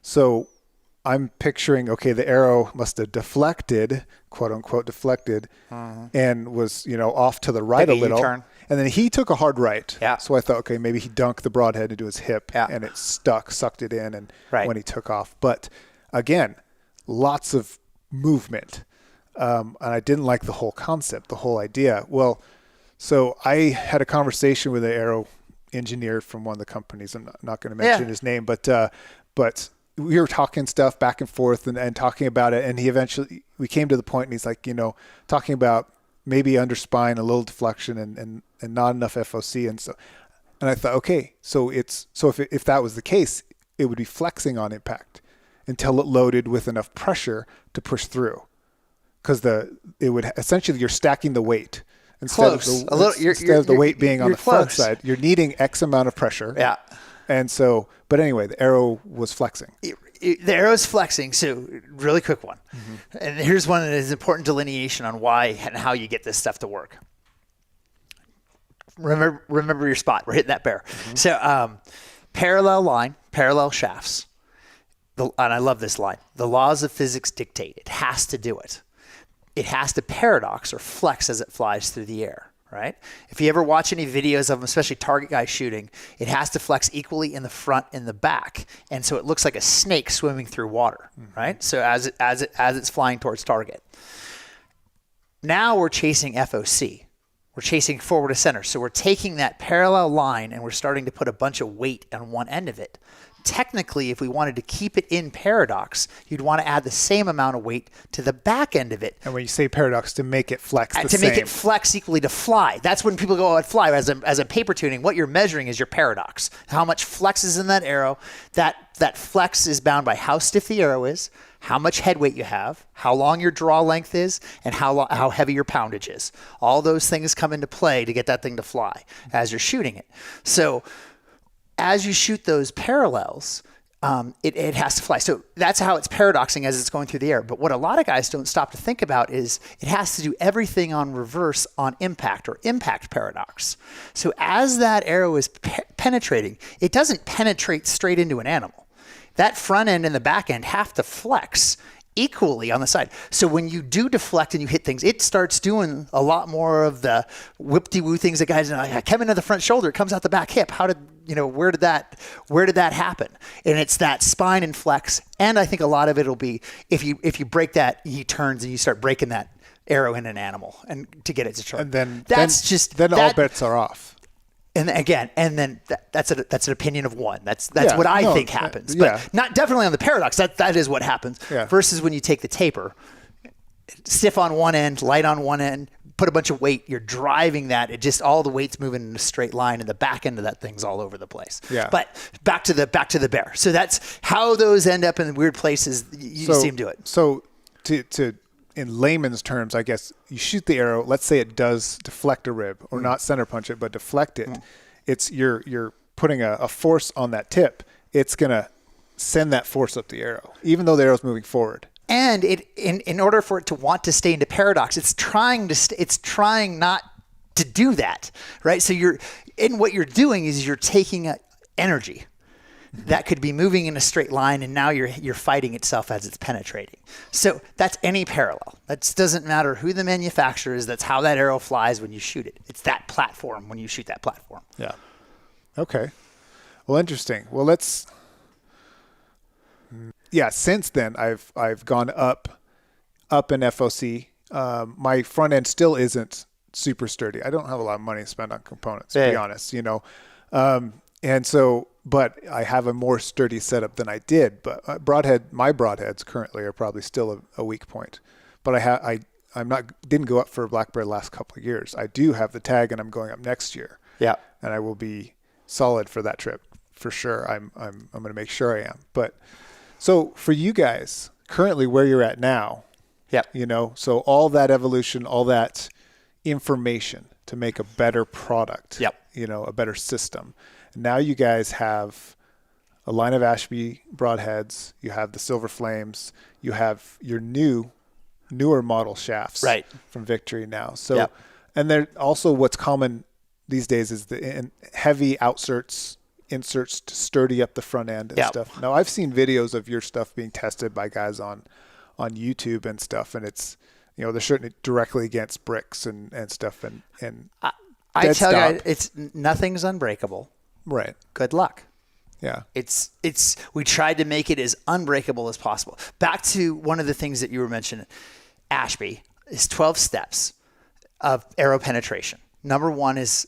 C: So I'm picturing, okay, the arrow must have deflected, quote unquote deflected, and was, off to the right a little. U-turn. And then he took a hard right.
B: Yeah.
C: So I thought, okay, maybe he dunked the broadhead into his hip and it sucked it in and when he took off. But again, lots of movement. And I didn't like the whole concept, the whole idea. Well, so I had a conversation with an arrow engineer from one of the companies. I'm not going to mention his name, but we were talking stuff back and forth and talking about it. And we came to the point and he's like, talking about maybe under spine, a little deflection and not enough FOC. And I thought, okay, so if that was the case, it would be flexing on impact until it loaded with enough pressure to push through. Because it would essentially, you're stacking the weight. Instead of the weight being on the front side, you're needing X amount of pressure.
B: Yeah.
C: And so, but anyway, the arrow was flexing.
B: The arrow is flexing. So really quick one. And here's one that is important delineation on why and how you get this stuff to work. Remember your spot. We're hitting that bear. So parallel line, parallel shafts. And I love this line. The laws of physics dictate. It has to do it. It has to paradox or flex as it flies through the air, right? If you ever watch any videos of them, especially target guys shooting, it has to flex equally in the front and the back. And so it looks like a snake swimming through water, right? So as it's flying towards target. Now we're chasing FOC. We're chasing forward to center. So we're taking that parallel line and we're starting to put a bunch of weight on one end of it. Technically, if we wanted to keep it in paradox, you'd want to add the same amount of weight to the back end of it.
C: And when you say paradox, to make it flex the same.
B: To make it flex equally to fly. That's when people go, I'd fly. As a paper tuning, what you're measuring is your paradox. How much flex is in that arrow. That flex is bound by how stiff the arrow is, how much head weight you have, how long your draw length is, and how heavy your poundage is. All those things come into play to get that thing to fly as you're shooting it. So as you shoot those parallels, it has to fly. So that's how it's paradoxing as it's going through the air. But what a lot of guys don't stop to think about is it has to do everything on reverse on impact or impact paradox. So as that arrow is penetrating, it doesn't penetrate straight into an animal. That front end and the back end have to flex equally on the side. So when you do deflect and you hit things, it starts doing a lot more of the whip-de-woo things that guys, I came into the front shoulder, it comes out the back hip. Where did that happen? And it's that spine and flex. And I think a lot of it will be if you break that, he turns and you start breaking that arrow in an animal and to get it to turn.
C: And then all bets are off.
B: And again, that's an opinion of one. That's what I think happens, but not definitely on the paradox. That is what happens. Yeah. Versus when you take the taper, stiff on one end, light on one end, put a bunch of weight. You're driving that. It just all the weight's moving in a straight line, and the back end of that thing's all over the place.
C: Yeah.
B: But back to the bear. So that's how those end up in weird places. You see them do it.
C: So to in layman's terms, I guess you shoot the arrow. Let's say it does deflect a rib, or not center punch it, but deflect it. It's you're putting a force on that tip, it's going to send that force up the arrow, even though the arrow's moving forward.
B: And in order for it to want to stay into paradox, it's trying not to do that, right? So what you're doing is you're taking energy that could be moving in a straight line, and now you're fighting itself as it's penetrating. So that's any parallel. That doesn't matter who the manufacturer is. That's how that arrow flies when you shoot it. It's that platform when you shoot that platform.
C: Yeah. Okay. Well, interesting. Well, since then I've gone up in FOC. My front end still isn't super sturdy. I don't have a lot of money to spend on components, to be honest, but I have a more sturdy setup than I did. But my broadheads currently are probably still a weak point. But didn't go up for a black bear the last couple of years. I do have the tag, and I'm going up next year.
B: Yeah.
C: And I will be solid for that trip for sure. I'm going to make sure I am. But so for you guys, currently where you're at now, so all that evolution, all that information to make a better product, a better system. Now you guys have a line of Ashby broadheads. You have the Silver Flames. You have your newer model shafts from Victory now. So, and then also what's common these days is the heavy inserts to sturdy up the front end and stuff. Now I've seen videos of your stuff being tested by guys on YouTube and stuff, and it's, they're shooting it directly against bricks and stuff. And
B: I tell you, nothing's unbreakable.
C: Right.
B: Good luck.
C: Yeah.
B: We tried to make it as unbreakable as possible. Back to one of the things that you were mentioning, Ashby is 12 steps of arrow penetration. Number one is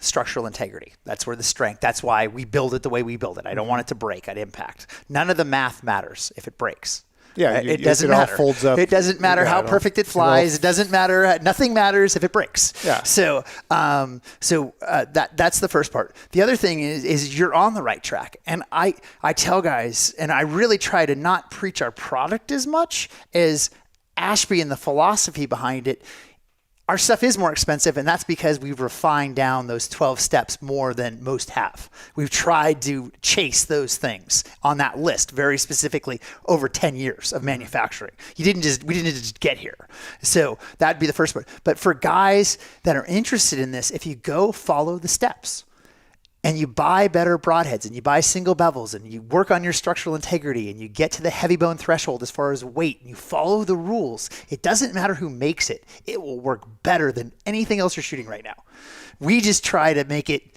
B: structural integrity. That's where the strength. That's why we build it the way we build it. I don't want it to break at impact. None of the math matters if it breaks.
C: Yeah,
B: it doesn't matter.
C: All folds up.
B: It doesn't matter how perfect it flies. It doesn't matter. Nothing matters if it breaks.
C: Yeah.
B: So that's the first part. The other thing is you're on the right track. And I tell guys, and I really try to not preach our product as much as Ashby and the philosophy behind it. Our stuff is more expensive, and that's because we've refined down those 12 steps more than most have. We've tried to chase those things on that list very specifically over 10 years of manufacturing. We didn't just get here. So that'd be the first part. But for guys that are interested in this, if you go follow the steps, and you buy better broadheads, and you buy single bevels, and you work on your structural integrity, and you get to the heavy bone threshold as far as weight, and you follow the rules, it doesn't matter who makes it. It will work better than anything else you're shooting right now. We just try to make it,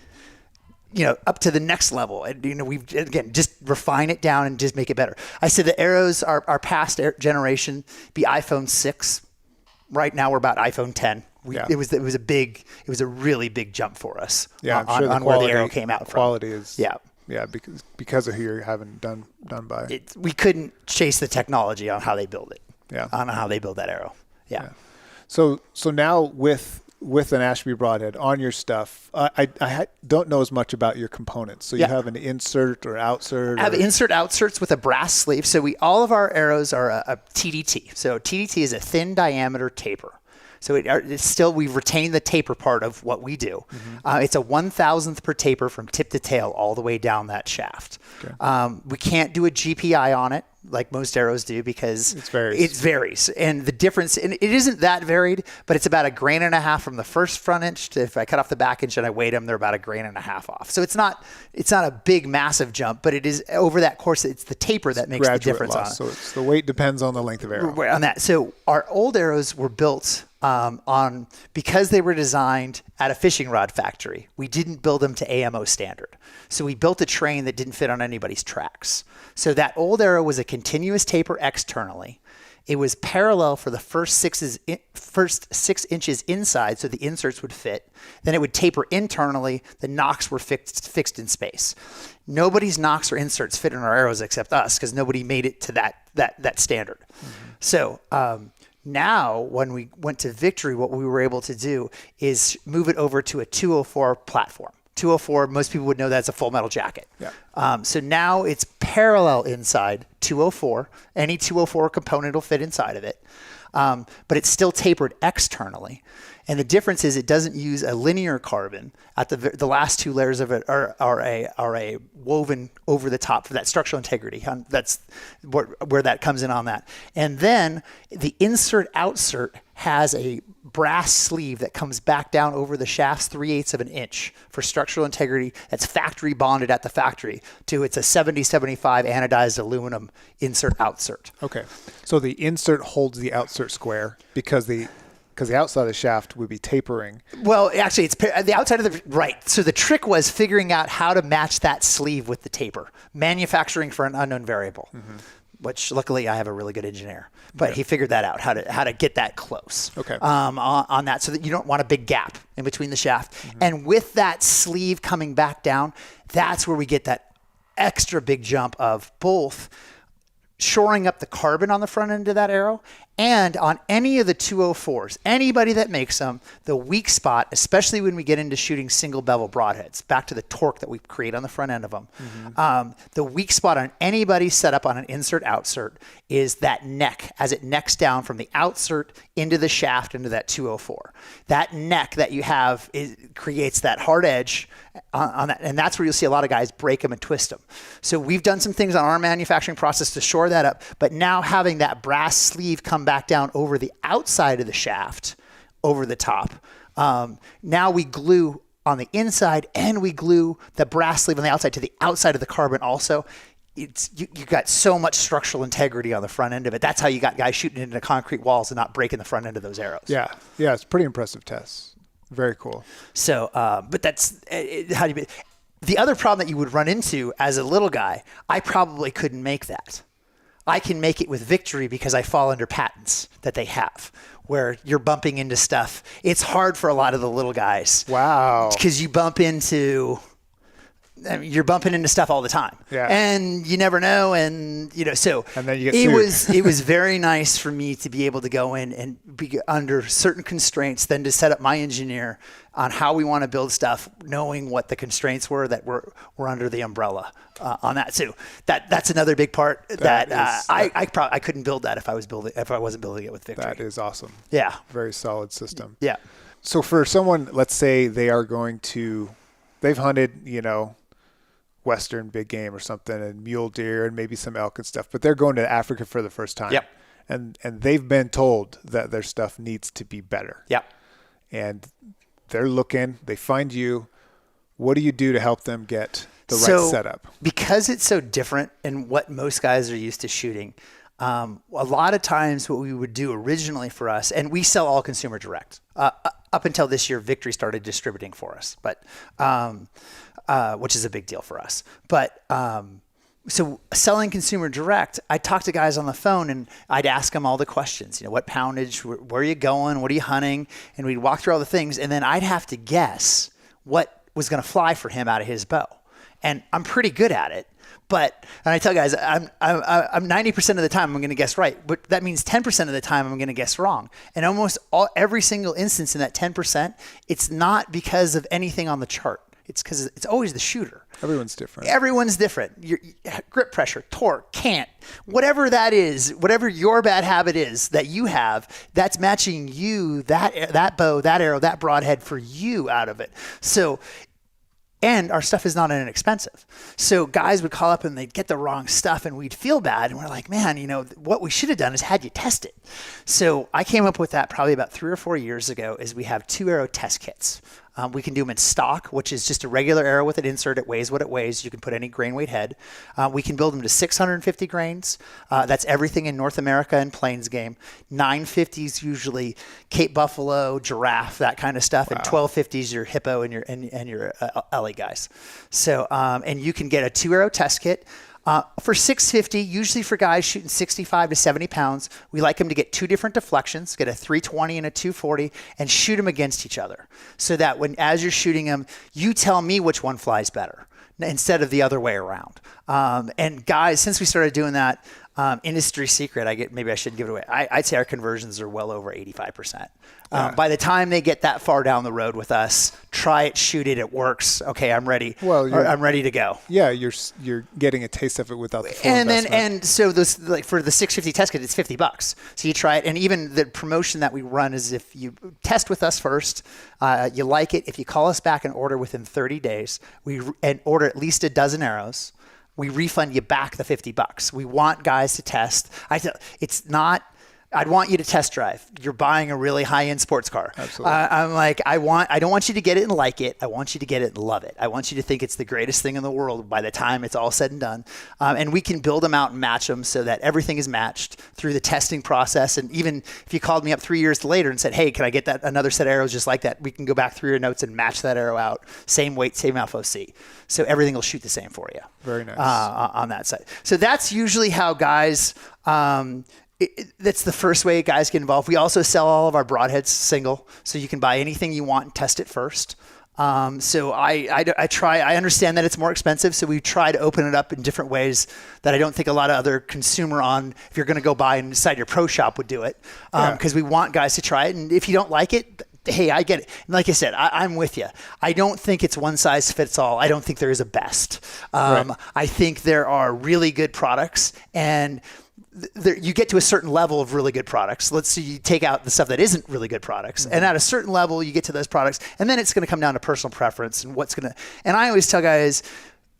B: up to the next level. And, we've, again, just refine it down and just make it better. I said the arrows, our past generation, be iPhone 6. Right now we're about iPhone 10. It was a really big jump for us.
C: Yeah,
B: on,
C: sure
B: on where the arrow came out from.
C: Quality is
B: yeah
C: because of who you're having done by.
B: We couldn't chase the technology on how they build it.
C: Yeah,
B: on how they build that arrow. Yeah.
C: So now with an Ashby broadhead on your stuff, I don't know as much about your components. So you have an insert or outsert.
B: I have outsert with a brass sleeve. So all of our arrows are a TDT. So TDT is a thin diameter taper. So it's still, we've retained the taper part of what we do. Mm-hmm. It's a 1,000th per taper from tip to tail all the way down that shaft. Okay. We can't do a GPI on it like most arrows do because it varies. And the difference, and it isn't that varied, but it's about 1.5 grains from the first front inch to, if I cut off the back inch and I weighed them, they're about 1.5 grains off. So it's not a big, massive jump, but it is over that course. It's the taper that makes the difference on it.
C: So it's the weight depends on the length of arrow.
B: Right, on that. So our old arrows were built because they were designed at a fishing rod factory. We didn't build them to AMO standard. So we built a train that didn't fit on anybody's tracks. So that old arrow was a continuous taper externally. It was parallel for the first 6 inches inside, so the inserts would fit. Then it would taper internally. The nocks were fixed in space. Nobody's nocks or inserts fit in our arrows except us because nobody made it to that standard. Mm-hmm. So now, when we went to Victory, what we were able to do is move it over to a 204 platform. 204, most people would know that's a full metal jacket. Yeah. So now it's parallel inside 204. Any 204 component will fit inside of it. But it's still tapered externally. And the difference is it doesn't use a linear carbon. At the last two layers of it are a woven over the top for that structural integrity. That's where that comes in on that. And then the insert-outsert has a brass sleeve that comes back down over the shafts 3/8 of an inch for structural integrity. That's factory bonded at the factory to it's a 70-75 anodized aluminum insert-outsert.
C: Okay. So the insert holds the outsert square because the outside of the shaft would be tapering.
B: Well, actually, it's the outside of the right. So the trick was figuring out how to match that sleeve with the taper, manufacturing for an unknown variable, which luckily I have a really good engineer. But he figured that out, how to get that close.
C: Okay.
B: On that, so that you don't want a big gap in between the shaft. And with that sleeve coming back down, that's where we get that extra big jump of both shoring up the carbon on the front end of that arrow, and on any of the 204s, anybody that makes them, the weak spot, especially when we get into shooting single bevel broadheads, back to the torque that we create on the front end of them, the weak spot on anybody set up on an insert-outsert is that neck, as it necks down from the outsert into the shaft into that 204. That neck that you have creates that hard edge on that, and that's where you'll see a lot of guys break them and twist them. So we've done some things on our manufacturing process to shore that up, but now having that brass sleeve come back down over the outside of the shaft, over the top, now we glue on the inside and we glue the brass sleeve on the outside to the outside of the carbon also. You got so much structural integrity on the front end of it. That's how you got guys shooting into concrete walls and not breaking the front end of those arrows.
C: Yeah, it's pretty impressive tests. Very cool.
B: So, but that's how do you? The other problem that you would run into as a little guy, I probably couldn't make that. I can make it with Victory because I fall under patents that they have, where you're bumping into stuff. It's hard for a lot of the little guys.
C: Wow.
B: Because you bump into. I mean, you're bumping into stuff all the time, and you never know, and so
C: and then you get sued.
B: It was very nice for me to be able to go in and be under certain constraints, then to set up my engineer on how we want to build stuff, knowing what the constraints were that were under the umbrella on that too. That's another big part I couldn't build that if I wasn't building it with Victory.
C: That is awesome.
B: Yeah,
C: very solid system.
B: Yeah.
C: So for someone, let's say they've hunted, Western big game or something, and mule deer and maybe some elk and stuff, but they're going to Africa for the first time.
B: Yep.
C: And they've been told that their stuff needs to be better.
B: Yep.
C: And they're looking, they find you. What do you do to help them get the right setup? Because
B: it's so different in what most guys are used to shooting, a lot of times what we would do originally for us, and we sell all consumer direct. Up until this year, Victory started distributing for us, but which is a big deal for us. But so selling consumer direct, I talk to guys on the phone and I'd ask them all the questions. What poundage, where are you going, what are you hunting? And we'd walk through all the things, and then I'd have to guess what was going to fly for him out of his bow. And I'm pretty good at it. And I tell guys, I'm 90% of the time I'm going to guess right, but that means 10% of the time I'm going to guess wrong. And almost every single instance in that 10%, it's not because of anything on the chart. It's because it's always the shooter.
C: Everyone's different.
B: Your grip pressure, torque, cant, whatever that is, whatever your bad habit is that you have, that's matching you, that bow, that arrow, that broadhead for you out of it. So. And our stuff is not inexpensive. So guys would call up and they'd get the wrong stuff and we'd feel bad. And we're like, man, what we should have done is had you test it. So I came up with that probably about 3 or 4 years ago is we have 2 arrow test kits. We can do them in stock, which is just a regular arrow with an insert. It weighs what it weighs. You can put any grain weight head. We can build them to 650 grains. That's everything in North America and plains game. 950 is usually Cape Buffalo, giraffe, that kind of stuff. Wow. And 1250 is your hippo and your LA guys. So, and you can get a 2 arrow test kit. For 650, usually for guys shooting 65 to 70 pounds, we like them to get 2 different deflections, get a 320 and a 240, and shoot them against each other. So that as you're shooting them, you tell me which one flies better instead of the other way around. And guys, since we started doing that, industry secret, maybe I shouldn't give it away. I'd say our conversions are well over 85%. By the time they get that far down the road with us, try it, shoot it, it works. Okay, I'm ready.
C: Well,
B: I'm ready to go.
C: Yeah, you're getting a taste of it without the full investment.
B: And so this, like for the 650 test kit, it's $50. So you try it, and even the promotion that we run is if you test with us first, you like it. If you call us back and order within 30 days, and order at least a dozen arrows, we refund you back the $50. We want guys to test. I'd want you to test drive. You're buying a really high-end sports car.
C: Absolutely.
B: I'm like, I don't want you to get it and like it. I want you to get it and love it. I want you to think it's the greatest thing in the world by the time it's all said and done. And we can build them out and match them so that everything is matched through the testing process. And even if you called me up 3 years later and said, hey, can I get another set of arrows just like that? We can go back through your notes and match that arrow out. Same weight, same FOC. So everything will shoot the same for you.
C: Very nice.
B: On that side. So that's usually how guys... that's the first way guys get involved. We also sell all of our broadheads single, so you can buy anything you want and test it first. So I understand that it's more expensive, so we try to open it up in different ways that I don't think a lot of other consumer if you're going to go buy and decide your pro shop would do it, because we want guys to try it. And if you don't like it, hey, I get it. And like I said, I'm with you. I don't think it's one size fits all. I don't think there is a best. I think there are really good products, and you get to a certain level of really good products. Let's say you take out the stuff that isn't really good products. And at a certain level, you get to those products. And then it's going to come down to personal preference and and I always tell guys,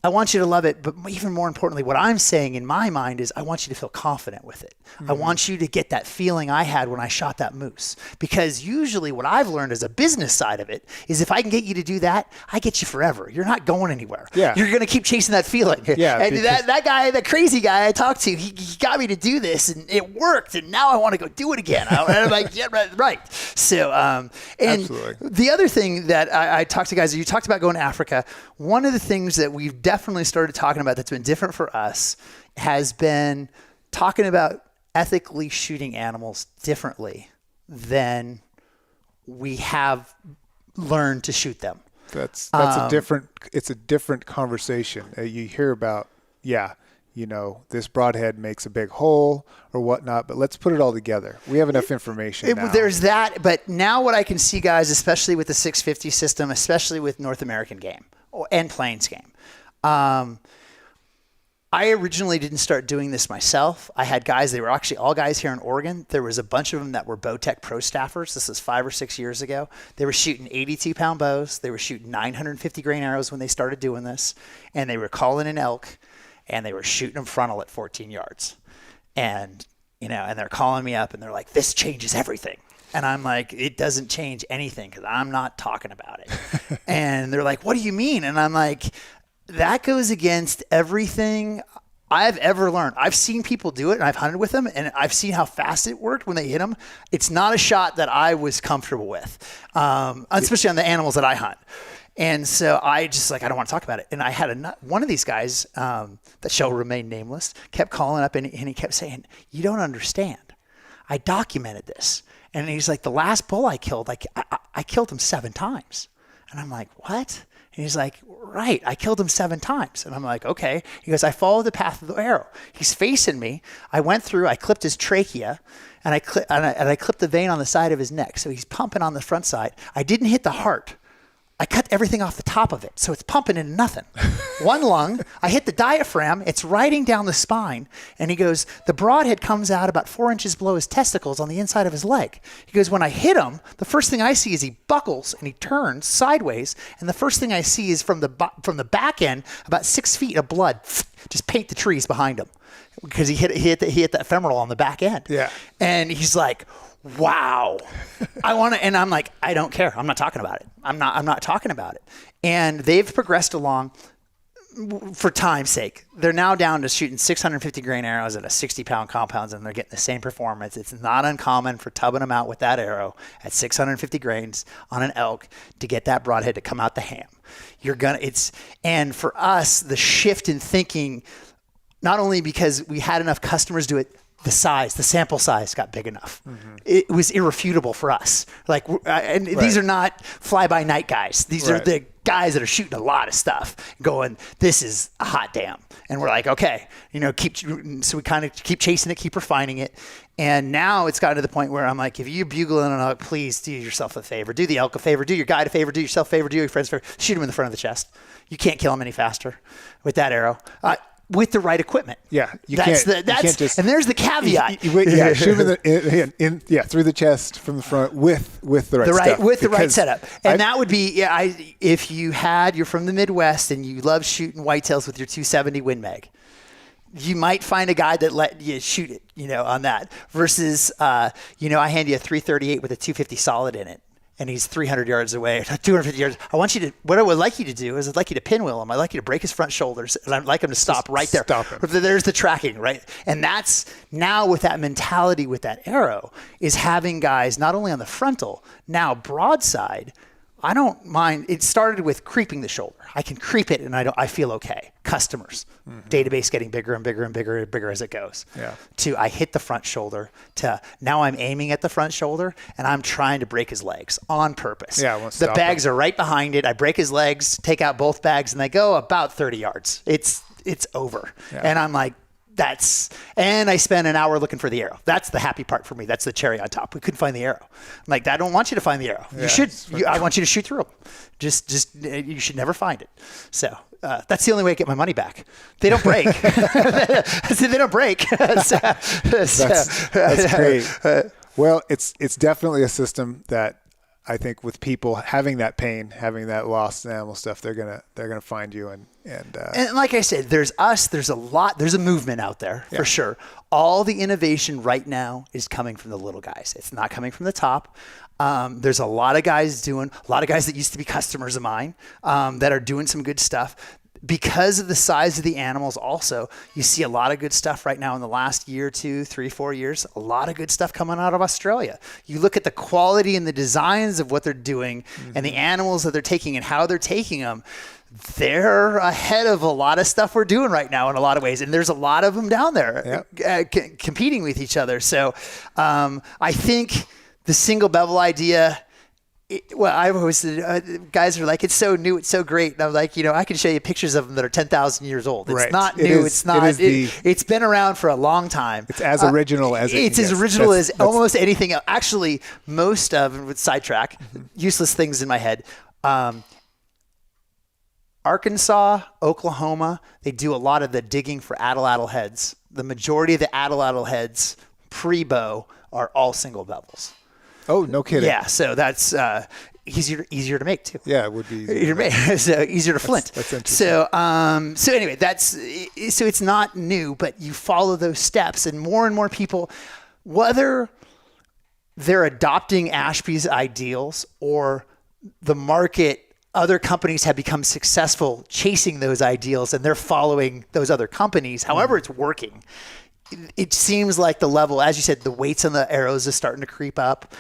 B: I want you to love it, but even more importantly, what I'm saying in my mind is I want you to feel confident with it. I want you to get that feeling I had when I shot that moose. Because usually what I've learned as a business side of it is if I can get you to do that, I get you forever. You're not going anywhere.
C: Yeah.
B: You're going to keep chasing that feeling.
C: Yeah,
B: and that guy, that crazy guy I talked to, he got me to do this and it worked. And now I want to go do it again. And I'm like, yeah, right. So, and
C: Absolutely.
B: the other thing that I talked to guys, you talked about going to Africa. One of the things that we've definitely started talking about that's been different for us has been talking about ethically shooting animals differently than we have learned to shoot them.
C: That's it's a different conversation. You hear about, this broadhead makes a big hole or whatnot, but let's put it all together. We have enough information now.
B: There's that, but now what I can see, guys, especially with the 650 system, especially with North American game and Plains game, I originally didn't start doing this myself. I had guys, they were actually all guys here in Oregon. There was a bunch of them that were Bowtech Pro staffers. This was 5 or 6 years ago. They were shooting 82-pound bows. They were shooting 950 grain arrows when they started doing this. And they were calling an elk, and they were shooting them frontal at 14 yards. And, and they're calling me up, and they're like, this changes everything. And I'm like, it doesn't change anything because I'm not talking about it. And they're like, what do you mean? And I'm like, that goes against everything I've ever learned. I've seen people do it, and I've hunted with them, and I've seen how fast it worked when they hit them. It's not a shot that I was comfortable with, especially on the animals that I hunt. And so I just I don't want to talk about it. And I had one of these guys that shall remain nameless kept calling up, and he kept saying, you don't understand. I documented this. And he's like, the last bull I killed, I killed him 7 times. And I'm like, what? And he's like, right, I killed him 7 times. And I'm like, okay. He goes, I followed the path of the arrow. He's facing me. I went through, I clipped his trachea, and I clipped the vein on the side of his neck. So he's pumping on the front side. I didn't hit the heart. I cut everything off the top of it, so it's pumping into nothing. One lung, I hit the diaphragm, it's riding down the spine, and he goes, the broadhead comes out about 4 inches below his testicles on the inside of his leg. He goes, when I hit him, the first thing I see is he buckles and he turns sideways, and the first thing I see is from the back end, about 6 feet of blood, just paint the trees behind him, because he hit the femoral on the back end.
C: Yeah. And
B: he's like, wow, and I'm like, I don't care. I'm not talking about it. I'm not talking about it. And they've progressed along for time's sake. They're now down to shooting 650 grain arrows at a 60-pound compounds, and they're getting the same performance. It's not uncommon for tubbing them out with that arrow at 650 grains on an elk to get that broadhead to come out the ham. And for us, the shift in thinking, not only because we had enough customers do it, the sample size got big enough. Mm-hmm. It was irrefutable for us. These are not fly-by-night guys. These are the guys that are shooting a lot of stuff going, this is a hot damn. And we're like, okay, so we kind of keep chasing it, keep refining it. And now it's gotten to the point where I'm like, if you're bugling an elk, please do yourself a favor. Do the elk a favor. Do your guide a favor. Do yourself a favor. Do your friends a favor. Shoot him in the front of the chest. You can't kill him any faster with that arrow. With the right equipment.
C: Yeah, you can't just.
B: And there's the caveat.
C: Shoot him through the chest from the front with the right stuff.
B: With the right setup. And that would be, if you're from the Midwest and you love shooting whitetails with your 270 Win Mag, you might find a guy that let you shoot it, on that. Versus, I hand you a 338 with a 250 solid in it. And he's 300 yards away, 250 yards. What I would like you to do is I'd like you to pinwheel him. I'd like you to break his front shoulders, and I'd like him to stop right there.
C: Stop him.
B: There's the tracking, right? And that's now with that mentality with that arrow is having guys not only on the frontal, now broadside. I don't mind. It started with creeping the shoulder. I can creep it and I feel okay. Customers, database getting bigger and bigger and bigger and bigger as it goes.
C: Yeah.
B: To I hit the front shoulder to now I'm aiming at the front shoulder and I'm trying to break his legs on purpose.
C: Yeah, I won't
B: the
C: stop
B: bags
C: him.
B: are right behind it. I break his legs, take out both bags, and they go about 30 yards. It's over.
C: Yeah.
B: And I'm like, and I spent an hour looking for the arrow. That's the happy part for me. That's the cherry on top. We couldn't find the arrow. I'm like, I don't want you to find the arrow.
C: Yeah,
B: you should. I want you to shoot through them. Just you should never find it. So that's the only way I get my money back. They don't break. They don't break.
C: That's great. Well, it's definitely a system that I think with people having that pain, having that lost animal stuff, they're gonna find you and
B: like I said, there's a movement out there for sure. All the innovation right now is coming from the little guys. It's not coming from the top. There's a lot of guys that used to be customers of mine that are doing some good stuff. Because of the size of the animals also, you see a lot of good stuff right now in the last year, 2, 3, 4 years, a lot of good stuff coming out of Australia. You look at the quality and the designs of what they're doing and the animals that they're taking and how they're taking them. They're ahead of a lot of stuff we're doing right now in a lot of ways. And there's a lot of them down there competing with each other. So I think the single bevel idea, I've always said, guys are like, it's so new, it's so great. And I'm like, I can show you pictures of them that are 10,000 years old. It's not new. It's been around for a long time.
C: It's as original as it
B: It's as original as almost anything else. Actually, most of, with sidetrack, useless things in my head. Arkansas, Oklahoma, they do a lot of the digging for atlatl heads. The majority of the atlatl heads pre-bow are all single bevels.
C: Oh, no kidding.
B: Yeah, so that's easier to make too.
C: Yeah, it would be
B: easier to make. So easier to flint.
C: That's interesting.
B: So anyway, so it's not new, but you follow those steps, and more people, whether they're adopting Ashby's ideals or the market, other companies have become successful chasing those ideals, and they're following those other companies. However, it's working. It seems like the level, as you said, the weights on the arrows is starting to creep up.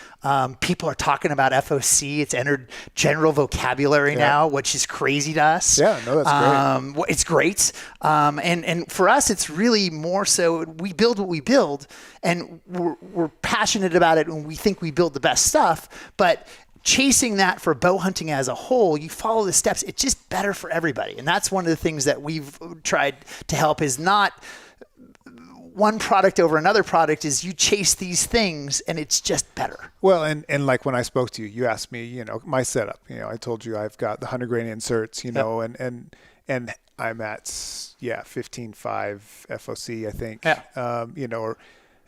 B: People are talking about FOC. It's entered general vocabulary now, which is crazy to us.
C: Yeah, no, that's great.
B: It's great. And for us, it's really more so we build what we build, and we're passionate about it, and we think we build the best stuff. But chasing that for bow hunting as a whole, you follow the steps. It's just better for everybody. And that's one of the things that we've tried to help is not one product over another product, is you chase these things and it's just better.
C: Well, and like when I spoke to you, you asked me, my setup, I told you I've got the 100 grain inserts, and I'm at 15.5 FOC, I think,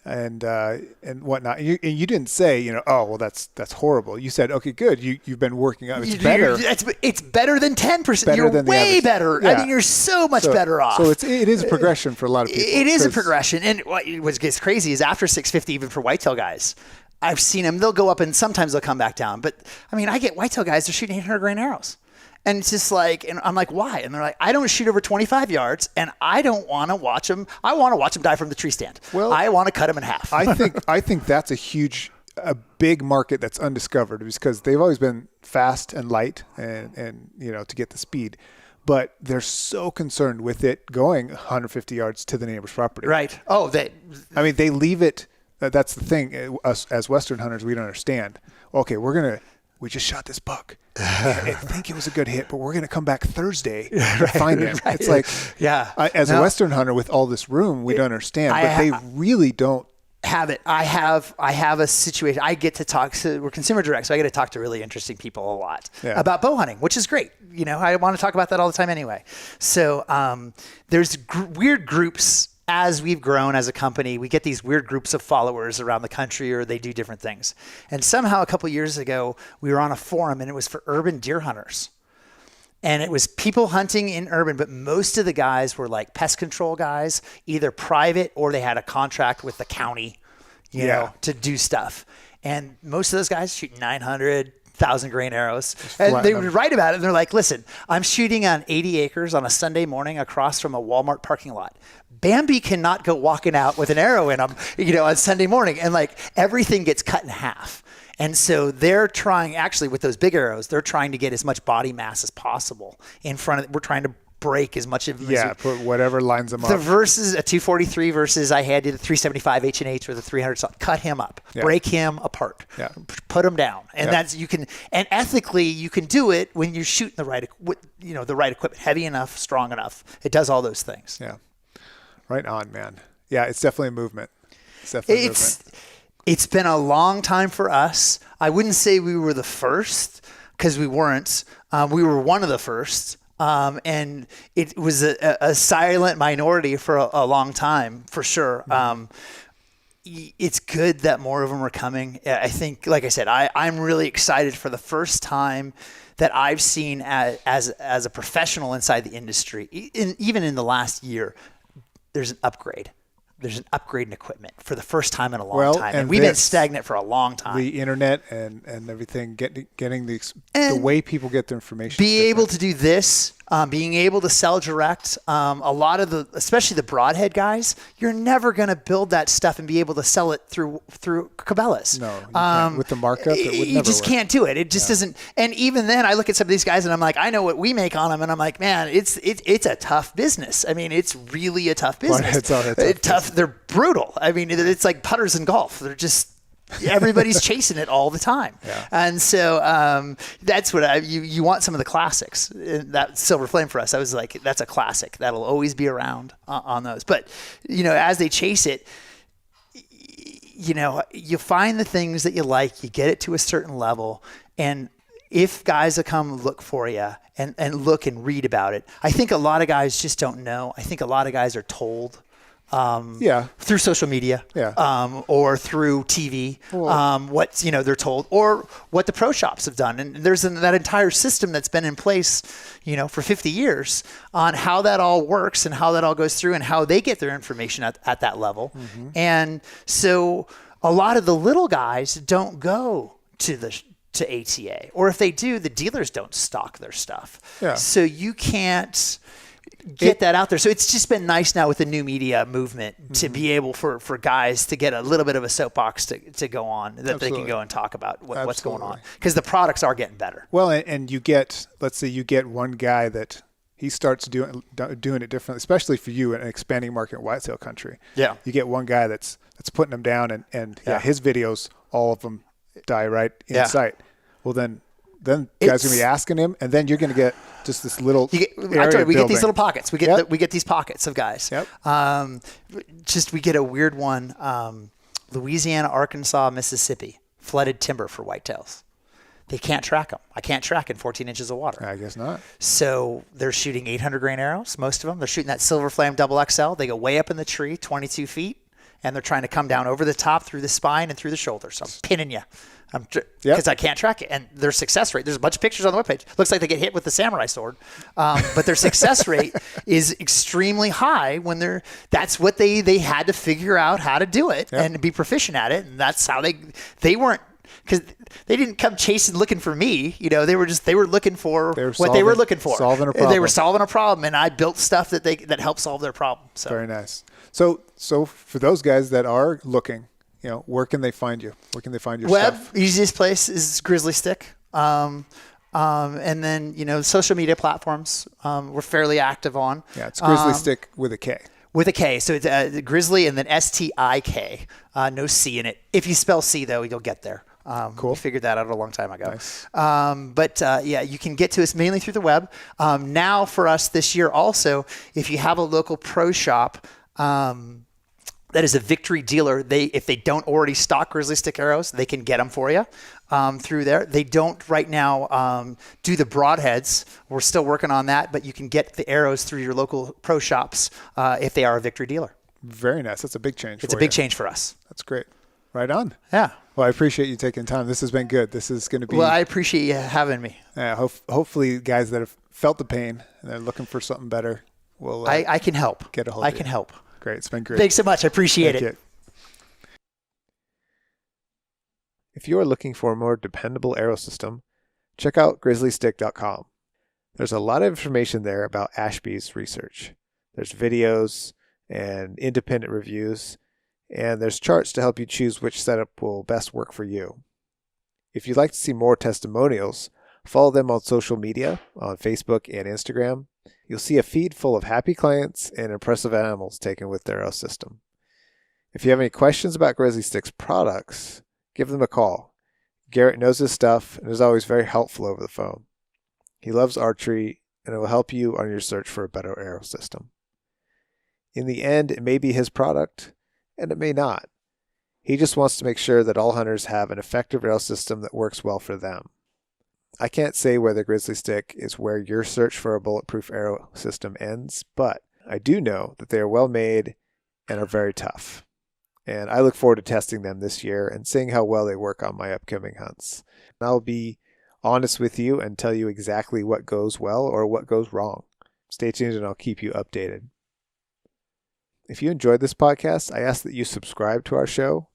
C: and whatnot. And you didn't say, oh, well, that's horrible. You said, okay, good. You've been working on it. It's better.
B: It's better than 10%.
C: Better
B: You're
C: than the
B: way
C: average.
B: better.
C: Yeah.
B: I mean, you're so much better off.
C: So it is a progression for a lot of people.
B: It is a progression. And what gets crazy is after 650, even for whitetail guys, I've seen them, they'll go up and sometimes they'll come back down. But I mean, I get whitetail guys, they're shooting 800 grain arrows. And it's just like, and I'm like, why? And they're like, I don't shoot over 25 yards, and I don't want to watch them. I want to watch them die from the tree stand. Well, I want to cut them in half.
C: I think that's a big market that's undiscovered, because they've always been fast and light and to get the speed. But they're so concerned with it going 150 yards to the neighbor's property.
B: Right. Oh, they
C: leave it. That's the thing. Us as Western hunters, we don't understand. Okay, we're going to we just shot this buck. I think it was a good hit, but we're going to come back Thursday and find him.
B: Right.
C: It's like, as a Western hunter with all this room, we don't understand, but they really don't
B: have it. I have a situation. I get to talk to, we're consumer direct, so I get to talk to really interesting people a lot about bow hunting, which is great. You know, I want to talk about that all the time anyway. So there's weird groups. As we've grown as a company, we get these weird groups of followers around the country, or they do different things. And somehow a couple of years ago, we were on a forum, and it was for urban deer hunters. And it was people hunting in urban, but most of the guys were like pest control guys, either private or they had a contract with the county, you know, to do stuff. And most of those guys shoot 900,000 grain arrows. And they would write about it, and they're like, listen, I'm shooting on 80 acres on a Sunday morning across from a Walmart parking lot. Bambi cannot go walking out with an arrow in them, you know, on Sunday morning. And like everything gets cut in half. And so they're trying, actually with those big arrows, they're trying to get as much body mass as possible in front of, we're trying to break as much of them
C: put whatever lines them up.
B: The versus a 243 versus I had the 375 H&H or the 300, cut him up, break him apart, put him down. And that's, you can, and ethically you can do it when you're shooting the right, you know, the right equipment, heavy enough, strong enough. It does all those things.
C: Yeah. Right on, man. Yeah. It's definitely a movement. It's definitely a movement.
B: It's been a long time for us. I wouldn't say we were the first, because we weren't. We were one of the first. And it was a silent minority for a long time, for sure. It's good that more of them are coming. I think, like I said, I'm really excited for the first time that I've seen as a professional inside the industry, even in the last year, there's an upgrade. There's an upgrade in equipment for the first time in a long time. And we've been stagnant for a long time.
C: The internet and everything, getting the way people get their information.
B: Be able to do this, being able to sell direct. A lot of especially the broadhead guys, you're never going to build that stuff and be able to sell it through Cabela's.
C: No, you can't. With the markup, it would never
B: you just
C: work.
B: can't do it. It just doesn't. And even then, I look at some of these guys and I'm like, I know what we make on them, and I'm like, man, it's a tough business. I mean, it's really a tough business.
C: Broadheads are a tough.
B: They're brutal. I mean, it's like putters in golf. They're just, everybody's chasing it all the time.
C: Yeah.
B: And so that's what you want some of the classics. That Silver Flame for us, I was like, that's a classic. That'll always be around on those. But, you know, as they chase it, you know, you find the things that you like, you get it to a certain level. And if guys will come look for you and look and read about it, I think a lot of guys just don't know. I think a lot of guys are told. Through social media, or through TV, what, you know, they're told, or what the pro shops have done. And there's that entire system that's been in place, you know, for 50 years on how that all works and how that all goes through and how they get their information at that level. Mm-hmm. And so a lot of the little guys don't go to ATA, or if they do, the dealers don't stock their stuff. Yeah. So you can't get that out there. So it's just been nice now with the new media movement to be able for guys to get a little bit of a soapbox to go on that they can go and talk about what's going on, because the products are getting better.
C: Well, and you get, let's say you get one guy that he starts doing it differently, especially for you in an expanding market in whitetail country. Yeah. You get one guy that's putting them down and his videos, all of them die right in sight. Well, then guys are going to be asking him, and then you're going to get just this little
B: we get these little pockets. We get these pockets of guys. Yep. We get a weird one. Louisiana, Arkansas, Mississippi, flooded timber for whitetails. They can't track them. I can't track in 14 inches of water.
C: I guess not.
B: So they're shooting 800 grain arrows, most of them. They're shooting that Silver Flame XXL. They go way up in the tree, 22 feet, and they're trying to come down over the top, through the spine, and through the shoulder. So I'm pinning you. Because I can't track it. And their success rate, there's a bunch of pictures on the webpage. Looks like they get hit with the samurai sword. But their success rate is extremely high when that's what they had to figure out how to do it and be proficient at it. And that's how they weren't, because they didn't come chasing looking for me. You know, they were looking for what they were looking for.
C: Solving a problem.
B: They were solving a problem, and I built stuff that helped solve their problem. So.
C: Very nice. So for those guys that are looking, you know, where can they find you? Where can they find your stuff?
B: Easiest place is GrizzlyStik. And then, you know, social media platforms we're fairly active on.
C: Yeah, it's GrizzlyStik with a K.
B: With a K. So it's Grizzly and then STIK. No C in it. If you spell C, though, you'll get there.
C: Cool.
B: We figured that out a long time ago.
C: Nice.
B: Yeah, you can get to us mainly through the web. Now for us this year also, if you have a local pro shop that is a Victory dealer, if they don't already stock GrizzlyStik arrows, they can get them for you through there. They don't right now do the broadheads. We're still working on that, but you can get the arrows through your local pro shops if they are a Victory dealer.
C: Very nice. That's a big change.
B: It's a big change for us.
C: That's great. Right on.
B: Yeah.
C: Well, I appreciate you taking time. This has been good. This is going to be.
B: Well, I appreciate you having me.
C: Hopefully, guys that have felt the pain and they're looking for something better will.
B: I can help.
C: Get a hold of you.
B: I can help.
C: Great. It's been great.
B: Thanks so much. I appreciate it.
A: If you are looking for a more dependable arrow system, check out GrizzlyStik.com. There's a lot of information there about Ashby's research. There's videos and independent reviews, and there's charts to help you choose which setup will best work for you. If you'd like to see more testimonials, follow them on social media, on Facebook and Instagram. You'll see a feed full of happy clients and impressive animals taken with their arrow system. If you have any questions about GrizzlyStik's products, give them a call. Garrett knows his stuff and is always very helpful over the phone. He loves archery and it will help you on your search for a better arrow system. In the end, it may be his product, and it may not. He just wants to make sure that all hunters have an effective arrow system that works well for them. I can't say whether GrizzlyStik is where your search for a bulletproof arrow system ends, but I do know that they are well made and are very tough. And I look forward to testing them this year and seeing how well they work on my upcoming hunts. And I'll be honest with you and tell you exactly what goes well or what goes wrong. Stay tuned and I'll keep you updated. If you enjoyed this podcast, I ask that you subscribe to our show.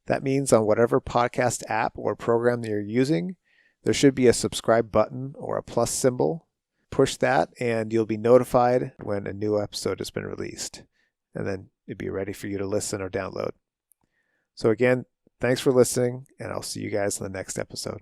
A: That means on whatever podcast app or program that you're using, there should be a subscribe button or a plus symbol. Push that and you'll be notified when a new episode has been released. And then it'll be ready for you to listen or download. So again, thanks for listening, and I'll see you guys in the next episode.